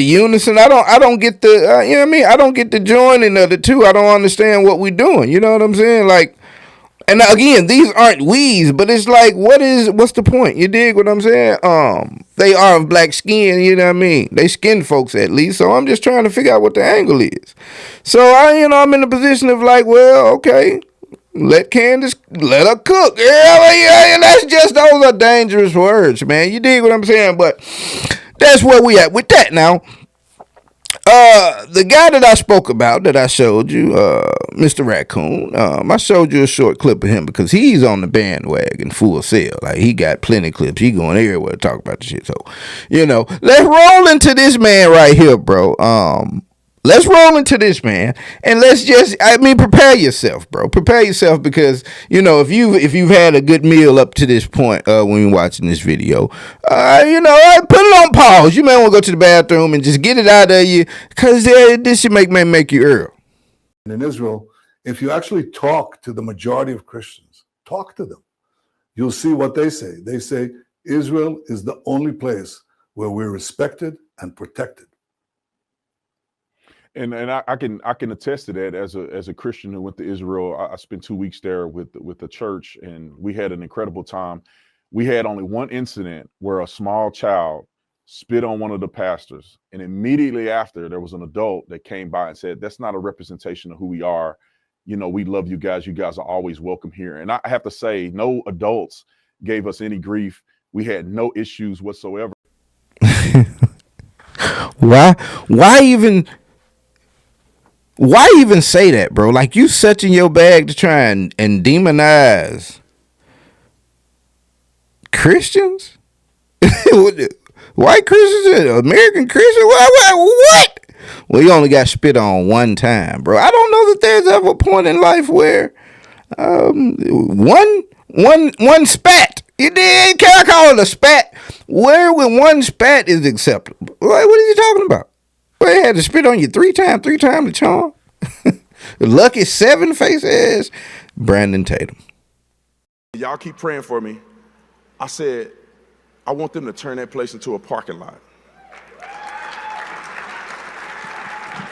unison. I don't get the you know what I mean. I don't get the joining of the two. I don't understand what we're doing. You know what I'm saying? Like, and again, these aren't we's, but it's like, what's the point? You dig what I'm saying? They are of black skin. You know what I mean? They skin folks at least. So I'm just trying to figure out what the angle is. So I'm in a position of like, well, okay. Let Candace, let her cook. Yeah, that's just, those are dangerous words, man. You dig what I'm saying? But that's where we at with that now. The guy that I spoke about, that I showed you, Mr. Raccoon, I showed you a short clip of him because he's on the bandwagon full sail. Like, he got plenty of clips. He going everywhere to talk about the shit. So, you know, let's roll into this man right here, bro. Let's roll into this, man, and let's just, prepare yourself, bro. Prepare yourself because, you know, if you've had a good meal up to this point when you're watching this video, you know, put it on pause. You may want to go to the bathroom and just get it out of you because this should make you Earl. In Israel, if you actually talk to the majority of Christians, talk to them, you'll see what they say. They say Israel is the only place where we're respected and protected. And I can attest to that as a Christian who went to Israel. I spent 2 weeks there with the church, and we had an incredible time. We had only one incident where a small child spit on one of the pastors, and immediately after there was an adult that came by and said, "That's not a representation of who we are. You know, we love you guys. You guys are always welcome here." And I have to say, no adults gave us any grief. We had no issues whatsoever. Why even say that, bro? Like, you such in your bag to try and demonize Christians? White Christians? American Christians? What? Well, you only got spit on one time, bro. I don't know that there's ever a point in life where one spat. You did? Can I call it a spat? Where when one spat is acceptable? What are you talking about? Well, they had to spit on you three times the charm. Lucky 7 face ass Brandon Tatum. Y'all keep praying for me. I said, I want them to turn that place into a parking lot.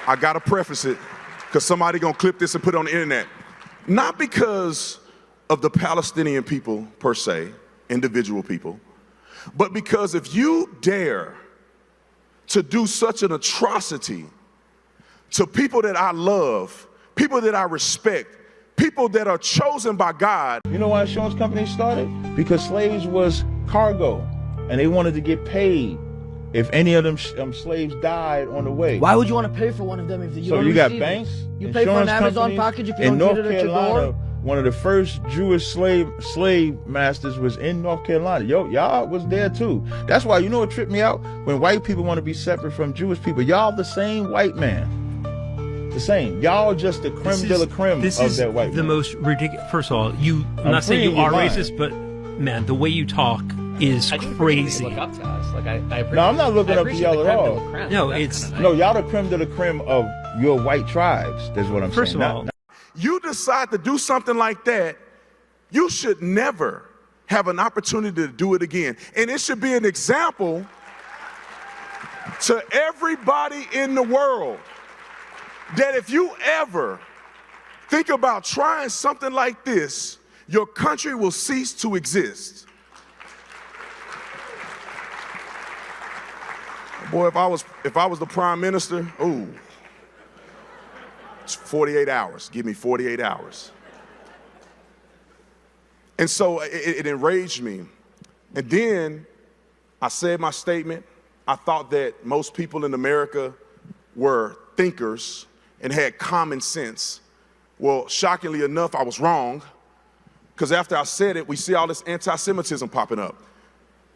I gotta preface it, because somebody gonna clip this and put it on the internet. Not because of the Palestinian people per se, individual people, but because if you dare to do such an atrocity to people that I love, people that I respect, people that are chosen by God. You know why insurance companies started? Because slaves was cargo, and they wanted to get paid if any of them slaves died on the way. Why would you want to pay for one of them if you don't got receive banks, it? You pay for an Amazon package if you don't get it at your door? one of the first Jewish slave masters was in North Carolina. Y'all was there too. That's why, you know what tripped me out? When white people want to be separate from Jewish people, y'all the same white man. The same. Y'all just the creme de la creme of that white man. The most ridiculous. First of all, I'm not saying you are racist, but man, the way you talk is crazy. Look up to us. Like I no, I'm not looking up to y'all at all. No, it's no, y'all the creme de la creme of your white tribes. That's what I'm saying. First of all, you decide to do something like that, you should never have an opportunity to do it again. And it should be an example to everybody in the world that if you ever think about trying something like this, your country will cease to exist. Boy, if I was the prime minister, ooh, it's 48 hours. Give me 48 hours. And so it enraged me. And then I said my statement. I thought that most people in America were thinkers and had common sense. Well, shockingly enough, I was wrong, because after I said it, we see all this anti-Semitism popping up.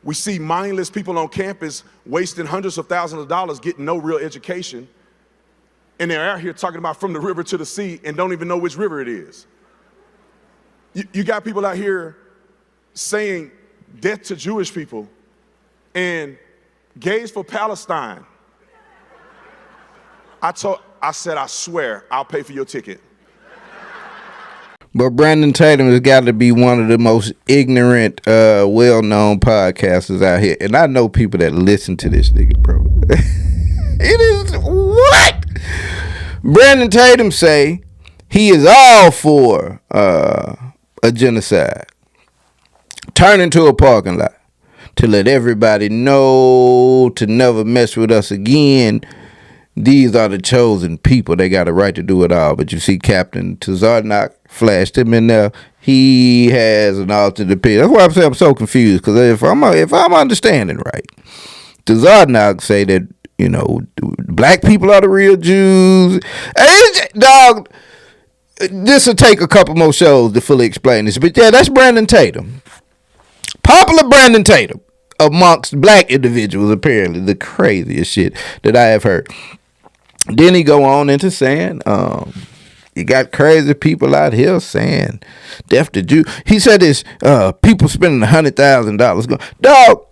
We see mindless people on campus wasting hundreds of thousands of dollars getting no real education, and they're out here talking about from the river to the sea and don't even know which river it is. You got people out here saying death to Jewish people and gays for Palestine. I said, I swear, I'll pay for your ticket. But Brandon Tatum has got to be one of the most ignorant, well-known podcasters out here. And I know people that listen to this nigga, bro. It is what? Brandon Tatum say he is all for a genocide. Turn into a parking lot to let everybody know to never mess with us again. These are the chosen people. They got a right to do it all. But you see Captain Tazarnak flashed him in there. He has an alternate opinion. That's why I'm saying I'm so confused. Because if I'm understanding right, Tazarnak say that, you know, black people are the real Jews. Dog, this will take a couple more shows to fully explain this. But yeah, that's Brandon Tatum. Popular Brandon Tatum amongst black individuals, apparently. The craziest shit that I have heard. Then he go on into saying, you got crazy people out here saying death to Jew. He said this, people spending $100,000. Dog,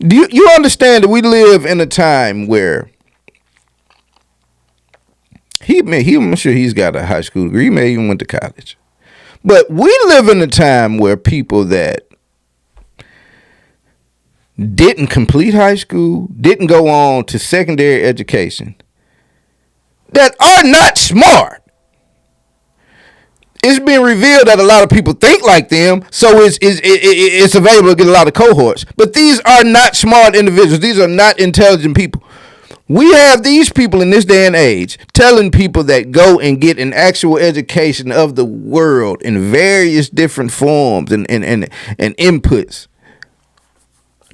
do you understand that we live in a time where I'm sure he's got a high school degree, he may even went to college. But we live in a time where people that didn't complete high school, didn't go on to secondary education, that are not smart. It's being revealed that a lot of people think like them, so it's available to get a lot of cohorts. But these are not smart individuals. These are not intelligent people. We have these people in this day and age telling people that go and get an actual education of the world in various different forms and inputs,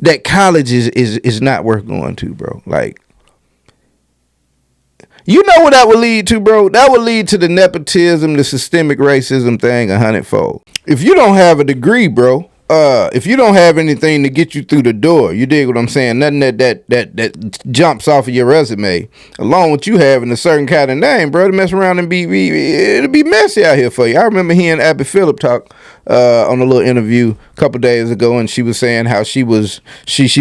that college is not worth going to, bro. Like, you know what that would lead to, bro? That would lead to the nepotism, the systemic racism thing 100-fold. If you don't have a degree, bro, if you don't have anything to get you through the door, you dig what I'm saying? Nothing that jumps off of your resume, along with you having a certain kind of name, bro, to mess around and it'll be messy out here for you. I remember hearing Abby Phillip talk on a little interview a couple days ago, and she was saying how she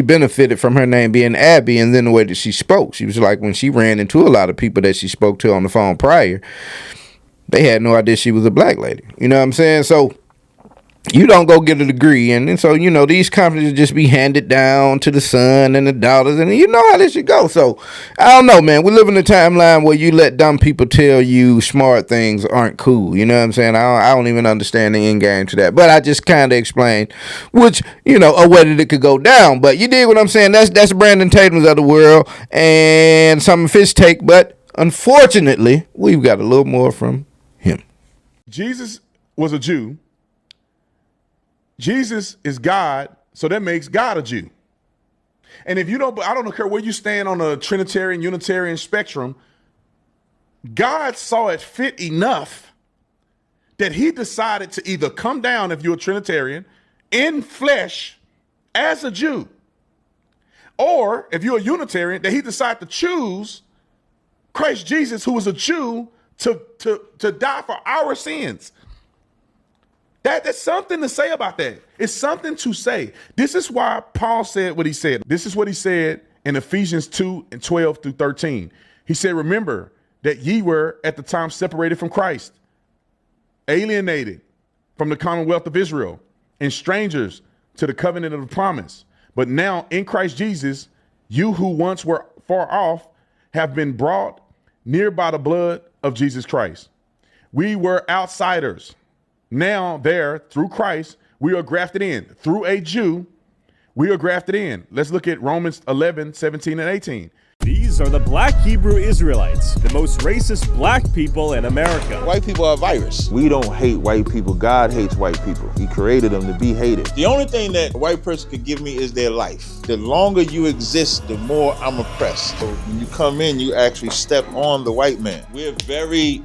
benefited from her name being Abby, and then the way that she spoke. She was like, when she ran into a lot of people that she spoke to on the phone prior, they had no idea she was a black lady. You know what I'm saying? So you don't go get a degree, and so, you know, these companies just be handed down to the son and the daughters, and you know how this should go. So I don't know, man. We live in a timeline where you let dumb people tell you smart things aren't cool. You know what I'm saying? I don't even understand the end game to that, but I just kind of explained which, you know, a way that it could go down. But you dig what I'm saying? That's Brandon Tatum's of the world and some of his take, but unfortunately, we've got a little more from him. Jesus was a Jew. Jesus is God, so that makes God a Jew. And if you don't, I don't care where you stand on the Trinitarian, Unitarian spectrum, God saw it fit enough that he decided to either come down, if you're a Trinitarian, in flesh as a Jew, or if you're a Unitarian, that he decided to choose Christ Jesus, who was a Jew, to die for our sins. There's something to say about that. It's something to say. This is why Paul said what he said. This is what he said in Ephesians 2:12-13. He said, remember that ye were at the time separated from Christ, alienated from the commonwealth of Israel, and strangers to the covenant of the promise. But now in Christ Jesus, you who once were far off have been brought near by the blood of Jesus Christ. We were outsiders. Now there, through Christ, we are grafted in. Through a Jew, we are grafted in. Let's look at Romans 11:17-18. These are the Black Hebrew Israelites, the most racist black people in America. White people are a virus. We don't hate white people. God hates white people. He created them to be hated. The only thing that a white person could give me is their life. The longer you exist, the more I'm oppressed. So when you come in, you actually step on the white man. We're very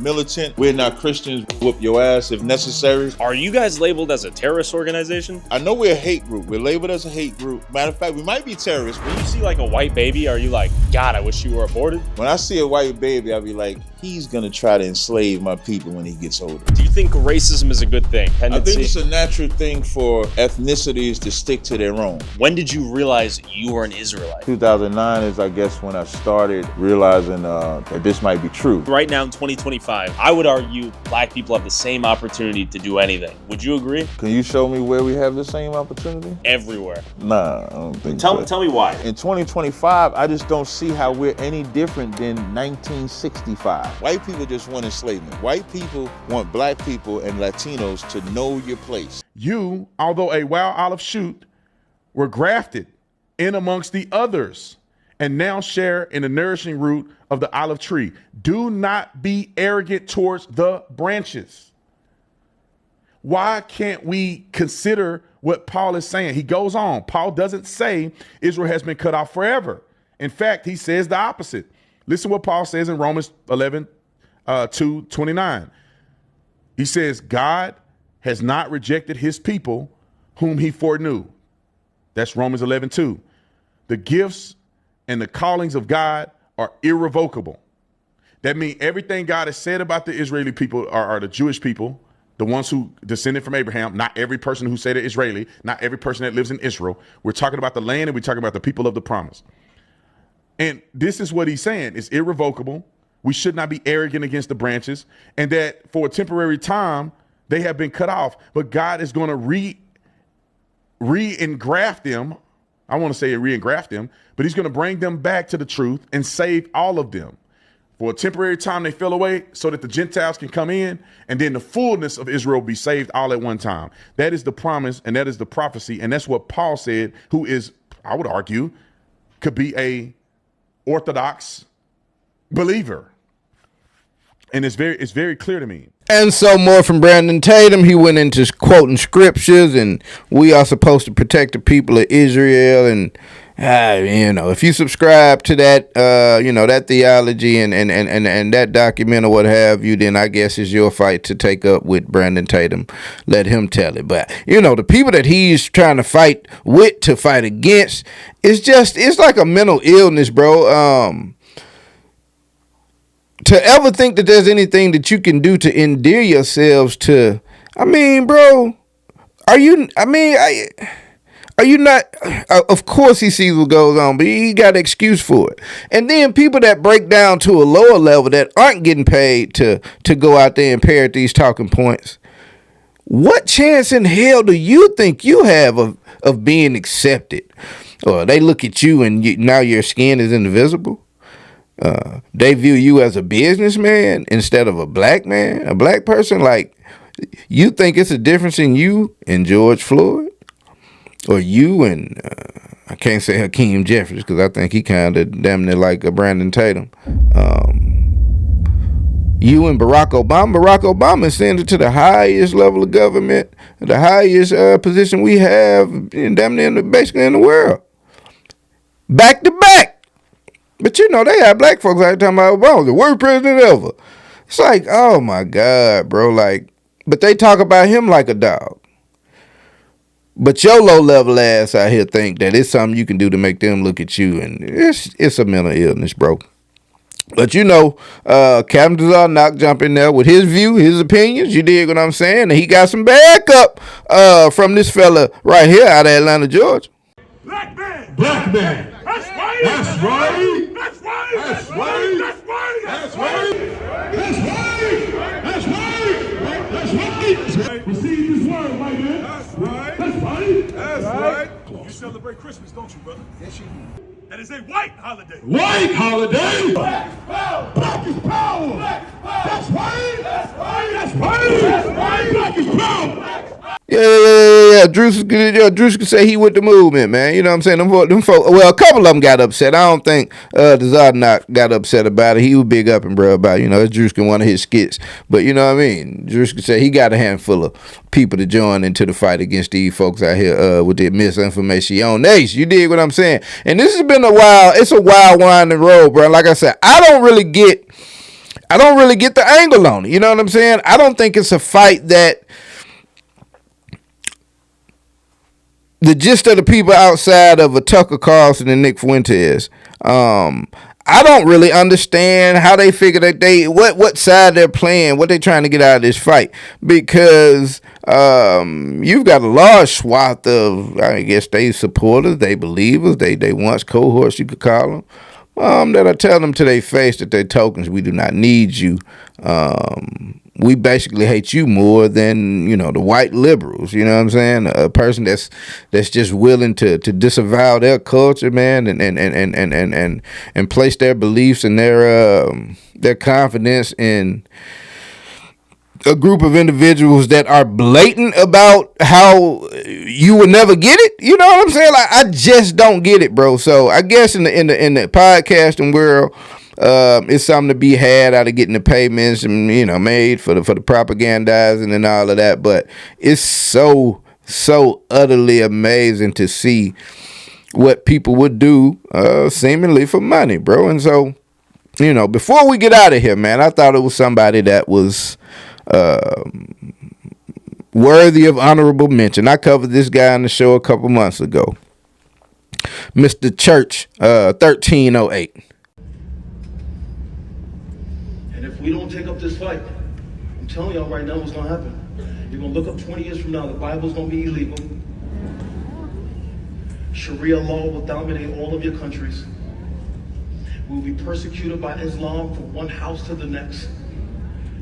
militant. We're not Christians. Whoop your ass if necessary. Are you guys labeled as a terrorist organization? I know we're a hate group. We're labeled as a hate group. Matter of fact, we might be terrorists. When you see like a white baby, are you like, God, I wish you were aborted? When I see a white baby, I'll be like, he's gonna try to enslave my people when he gets older. Do you think racism is a good thing? I think it's a natural thing for ethnicities to stick to their own. When did you realize you were an Israelite? 2009 is, I guess, when I started realizing that this might be true. Right now in 2025, I would argue black people have the same opportunity to do anything. Would you agree? Can you show me where we have the same opportunity? Everywhere. Nah, I don't think so. Tell me why. In 2025, I just don't see how we're any different than 1965. White people just want enslavement. White people want black people and Latinos to know your place. You, although a wild olive shoot, were grafted in amongst the others and now share in the nourishing root of the olive tree. Do not be arrogant towards the branches. Why can't we consider what Paul is saying? He goes on. Paul doesn't say Israel has been cut off forever. In fact, he says the opposite. Listen to what Paul says in Romans 11:2-29. He says, God has not rejected his people whom he foreknew. That's Romans 11:2. The gifts and the callings of God are irrevocable. That means everything God has said about the Israeli people are the Jewish people, the ones who descended from Abraham, not every person who said they're Israeli, not every person that lives in Israel. We're talking about the land and we're talking about the people of the promise. And this is what he's saying. It's irrevocable. We should not be arrogant against the branches, and that for a temporary time, they have been cut off. But God is going to re-engraft them. I want to say re-engraft them, but he's going to bring them back to the truth and save all of them. For a temporary time, they fell away so that the Gentiles can come in, and then the fullness of Israel be saved all at one time. That is the promise, and that is the prophecy, and that's what Paul said, who is, I would argue, could be a Orthodox believer. And it's very clear to me. And so more from Brandon Tatum. He went into quoting scriptures, and we are supposed to protect the people of Israel. And if you subscribe to that, that theology and that document or what have you, then I guess it's your fight to take up with Brandon Tatum. Let him tell it. But the people that he's trying to fight with, to fight against, it's like a mental illness, bro. To ever think that there's anything that you can do to endear yourselves to, bro, are you not, of course he sees what goes on, but he got an excuse for it. And then people that break down to a lower level that aren't getting paid to go out there and parrot these talking points, what chance in hell do you think you have of being accepted? Or they look at you and now your skin is invisible? They view you as a businessman instead of a black man, a black person. Like, you think it's a difference in you and George Floyd, or you and I can't say Hakeem Jeffries because I think he kind of damn near like a Brandon Tatum. You and Barack Obama. Barack Obama ascended to the highest level of government, the highest position we have in damn near basically in the world, back to back. But they had black folks out talking about Obama, the worst president ever. It's like, oh my God, bro. Like, but they talk about him like a dog. But your low level ass out here think that it's something you can do to make them look at you, and it's a mental illness, bro. But you know, Captain Desire Knock jump in there with his view, his opinions. You dig what I'm saying? And he got some backup from this fella right here out of Atlanta, Georgia. Black man. Black man. That's right. That's right. That's right. That's right. That's right. That's right. That's right. That's right. That's right. Receive this word, white man. That's right. That's right. That's right. You celebrate Christmas, don't you, brother? Yes, you do. That is a white holiday. White holiday. Black is power. Black is power. Black is power. That's right. That's right. That's right. That's right. Black is power. Yeah. Drew could say he with the movement, man. You know what I'm saying? Them folk, well, a couple of them got upset. I don't think Desire Knock got upset about it. He was big up and bro about it. You know, it's Drew one of his skits. But you know what I mean? Drew could say he got a handful of people to join into the fight against these folks out here with their misinformation. You dig what I'm saying? And this has been a while. It's a wild winding road, bro. Like I said, I don't really get the angle on it. You know what I'm saying? I don't think it's a fight that the gist of the people outside of a Tucker Carlson and Nick Fuentes, I don't really understand how they figure that what side they're playing, what they're trying to get out of this fight, because you've got a large swath of, I guess, they supporters, they believers, they once cohorts, you could call them, that are telling them to their face that they're tokens. We do not need you. We basically hate you more than, you know, the white liberals. You know what I'm saying? A person that's just willing to disavow their culture, man, and place their beliefs and their confidence in a group of individuals that are blatant about how you will never get it. You know what I'm saying? Like, I just don't get it, bro. So I guess in the podcasting world, it's something to be had out of getting the payments and, you know, made for the propagandizing and all of that. But it's so utterly amazing to see what people would do seemingly for money, bro. And so, you know, before we get out of here, man, I thought it was somebody that was worthy of honorable mention. I covered this guy on the show a couple months ago, Mr. Church 1308. And if we don't take up this fight, I'm telling y'all right now what's going to happen. You're going to look up 20 years from now, the Bible's going to be illegal. Sharia law will dominate all of your countries. We'll be persecuted by Islam from one house to the next.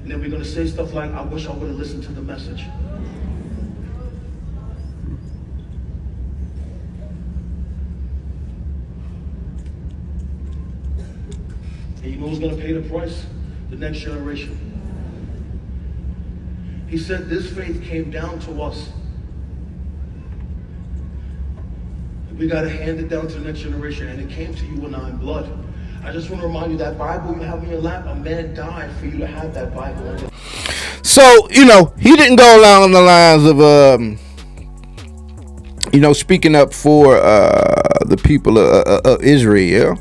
And then we're going to say stuff like, I wish I would have listened to the message. And you know who's going to pay the price? The next generation. He said this faith came down to us. We got to hand it down to the next generation, and it came to you and I in blood. I just want to remind you that Bible you have in your lap, a man died for you to have that Bible. So, you know, he didn't go along the lines of, you know, speaking up for the people of Israel.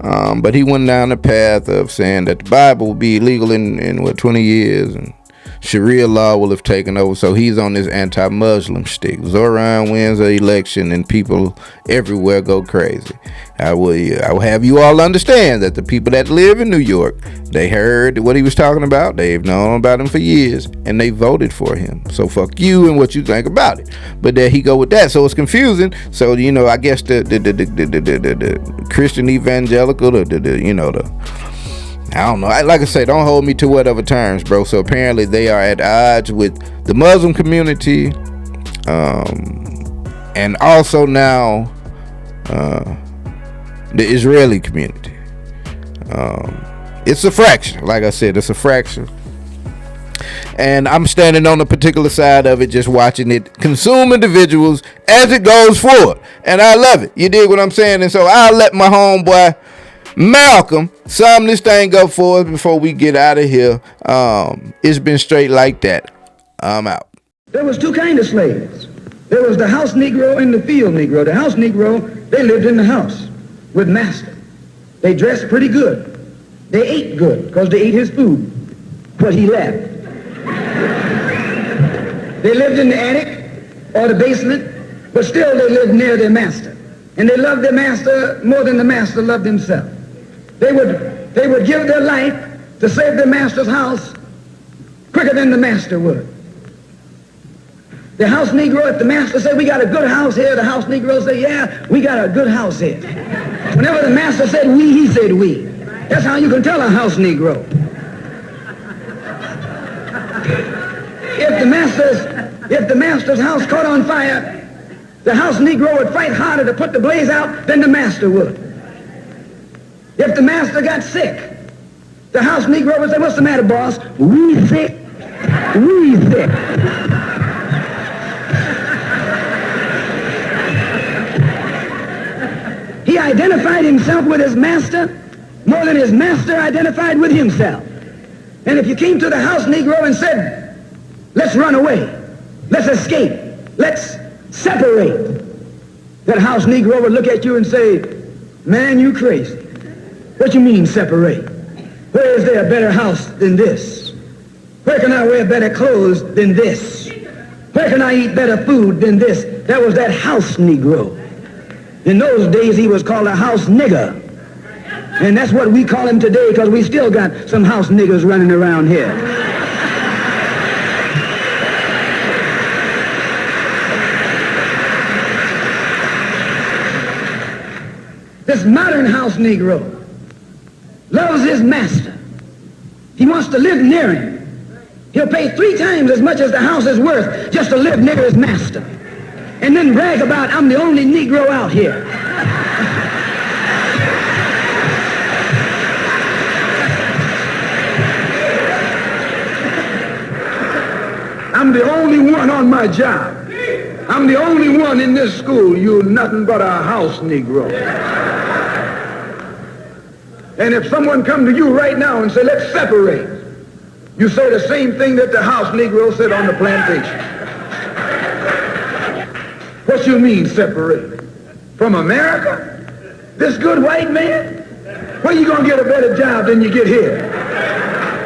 But he went down the path of saying that the Bible will be illegal in 20 years, and Sharia law will have taken over. So he's on this anti-Muslim stick. Zoran wins the election and people everywhere go crazy. I will have you all understand that the people that live in New York, they heard what he was talking about. They've known about him for years and they voted for him. So fuck you and what you think about it. But there he go with that. So it's confusing. So, you know, I guess the Christian evangelical, I don't know. Like I say, don't hold me to whatever terms, bro. So apparently they are at odds with the Muslim community, and also now the Israeli community. It's a fraction. Like I said, it's a fraction. And I'm standing on a particular side of it, just watching it consume individuals as it goes forward. And I love it. You dig what I'm saying? And so I'll let my homeboy Malcolm sum this thing up for us before we get out of here. It's been straight like that. I'm out. There was two kinds of slaves. There was the house Negro and the field Negro. The house Negro, they lived in the house with master. They dressed pretty good. They ate good because they ate his food. what he left. They lived in the attic or the basement, but still they lived near their master. And they loved their master more than the master loved himself. They would give their life to save their master's house quicker than the master would. The house Negro, if the master said, we got a good house here, the house Negro said, yeah, we got a good house here. Whenever the master said we, he said we. That's how you can tell a house Negro. If the master's house caught on fire, the house Negro would fight harder to put the blaze out than the master would. If the master got sick, the house Negro would say, what's the matter, boss? We sick. We sick. He identified himself with his master more than his master identified with himself. And if you came to the house Negro and said, let's run away, let's escape, let's separate, that house Negro would look at you and say, man, you crazy. What you mean separate? Where is there a better house than this? Where can I wear better clothes than this? Where can I eat better food than this? That was that house Negro. In those days, he was called a house nigger. And that's what we call him today, because we still got some house niggers running around here. This modern house Negro loves his master. He wants to live near him. He'll pay 3 times as much as the house is worth just to live near his master. And then brag about, I'm the only Negro out here. I'm the only one on my job. I'm the only one in this school. You're nothing but a house Negro. And if someone come to you right now and say, let's separate, you say the same thing that the house Negro said on the plantation. What you mean separate? From America? This good white man? Where you gonna get a better job than you get here?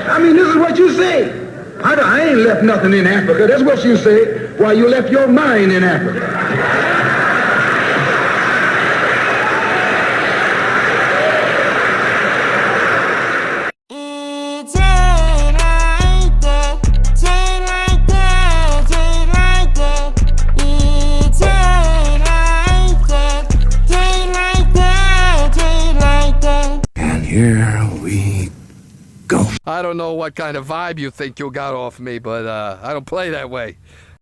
I mean, this is what you say. I ain't left nothing in Africa. That's what you say. Why, you left your mind in Africa. Here we go. I don't know what kind of vibe you think you got off me, but I don't play that way.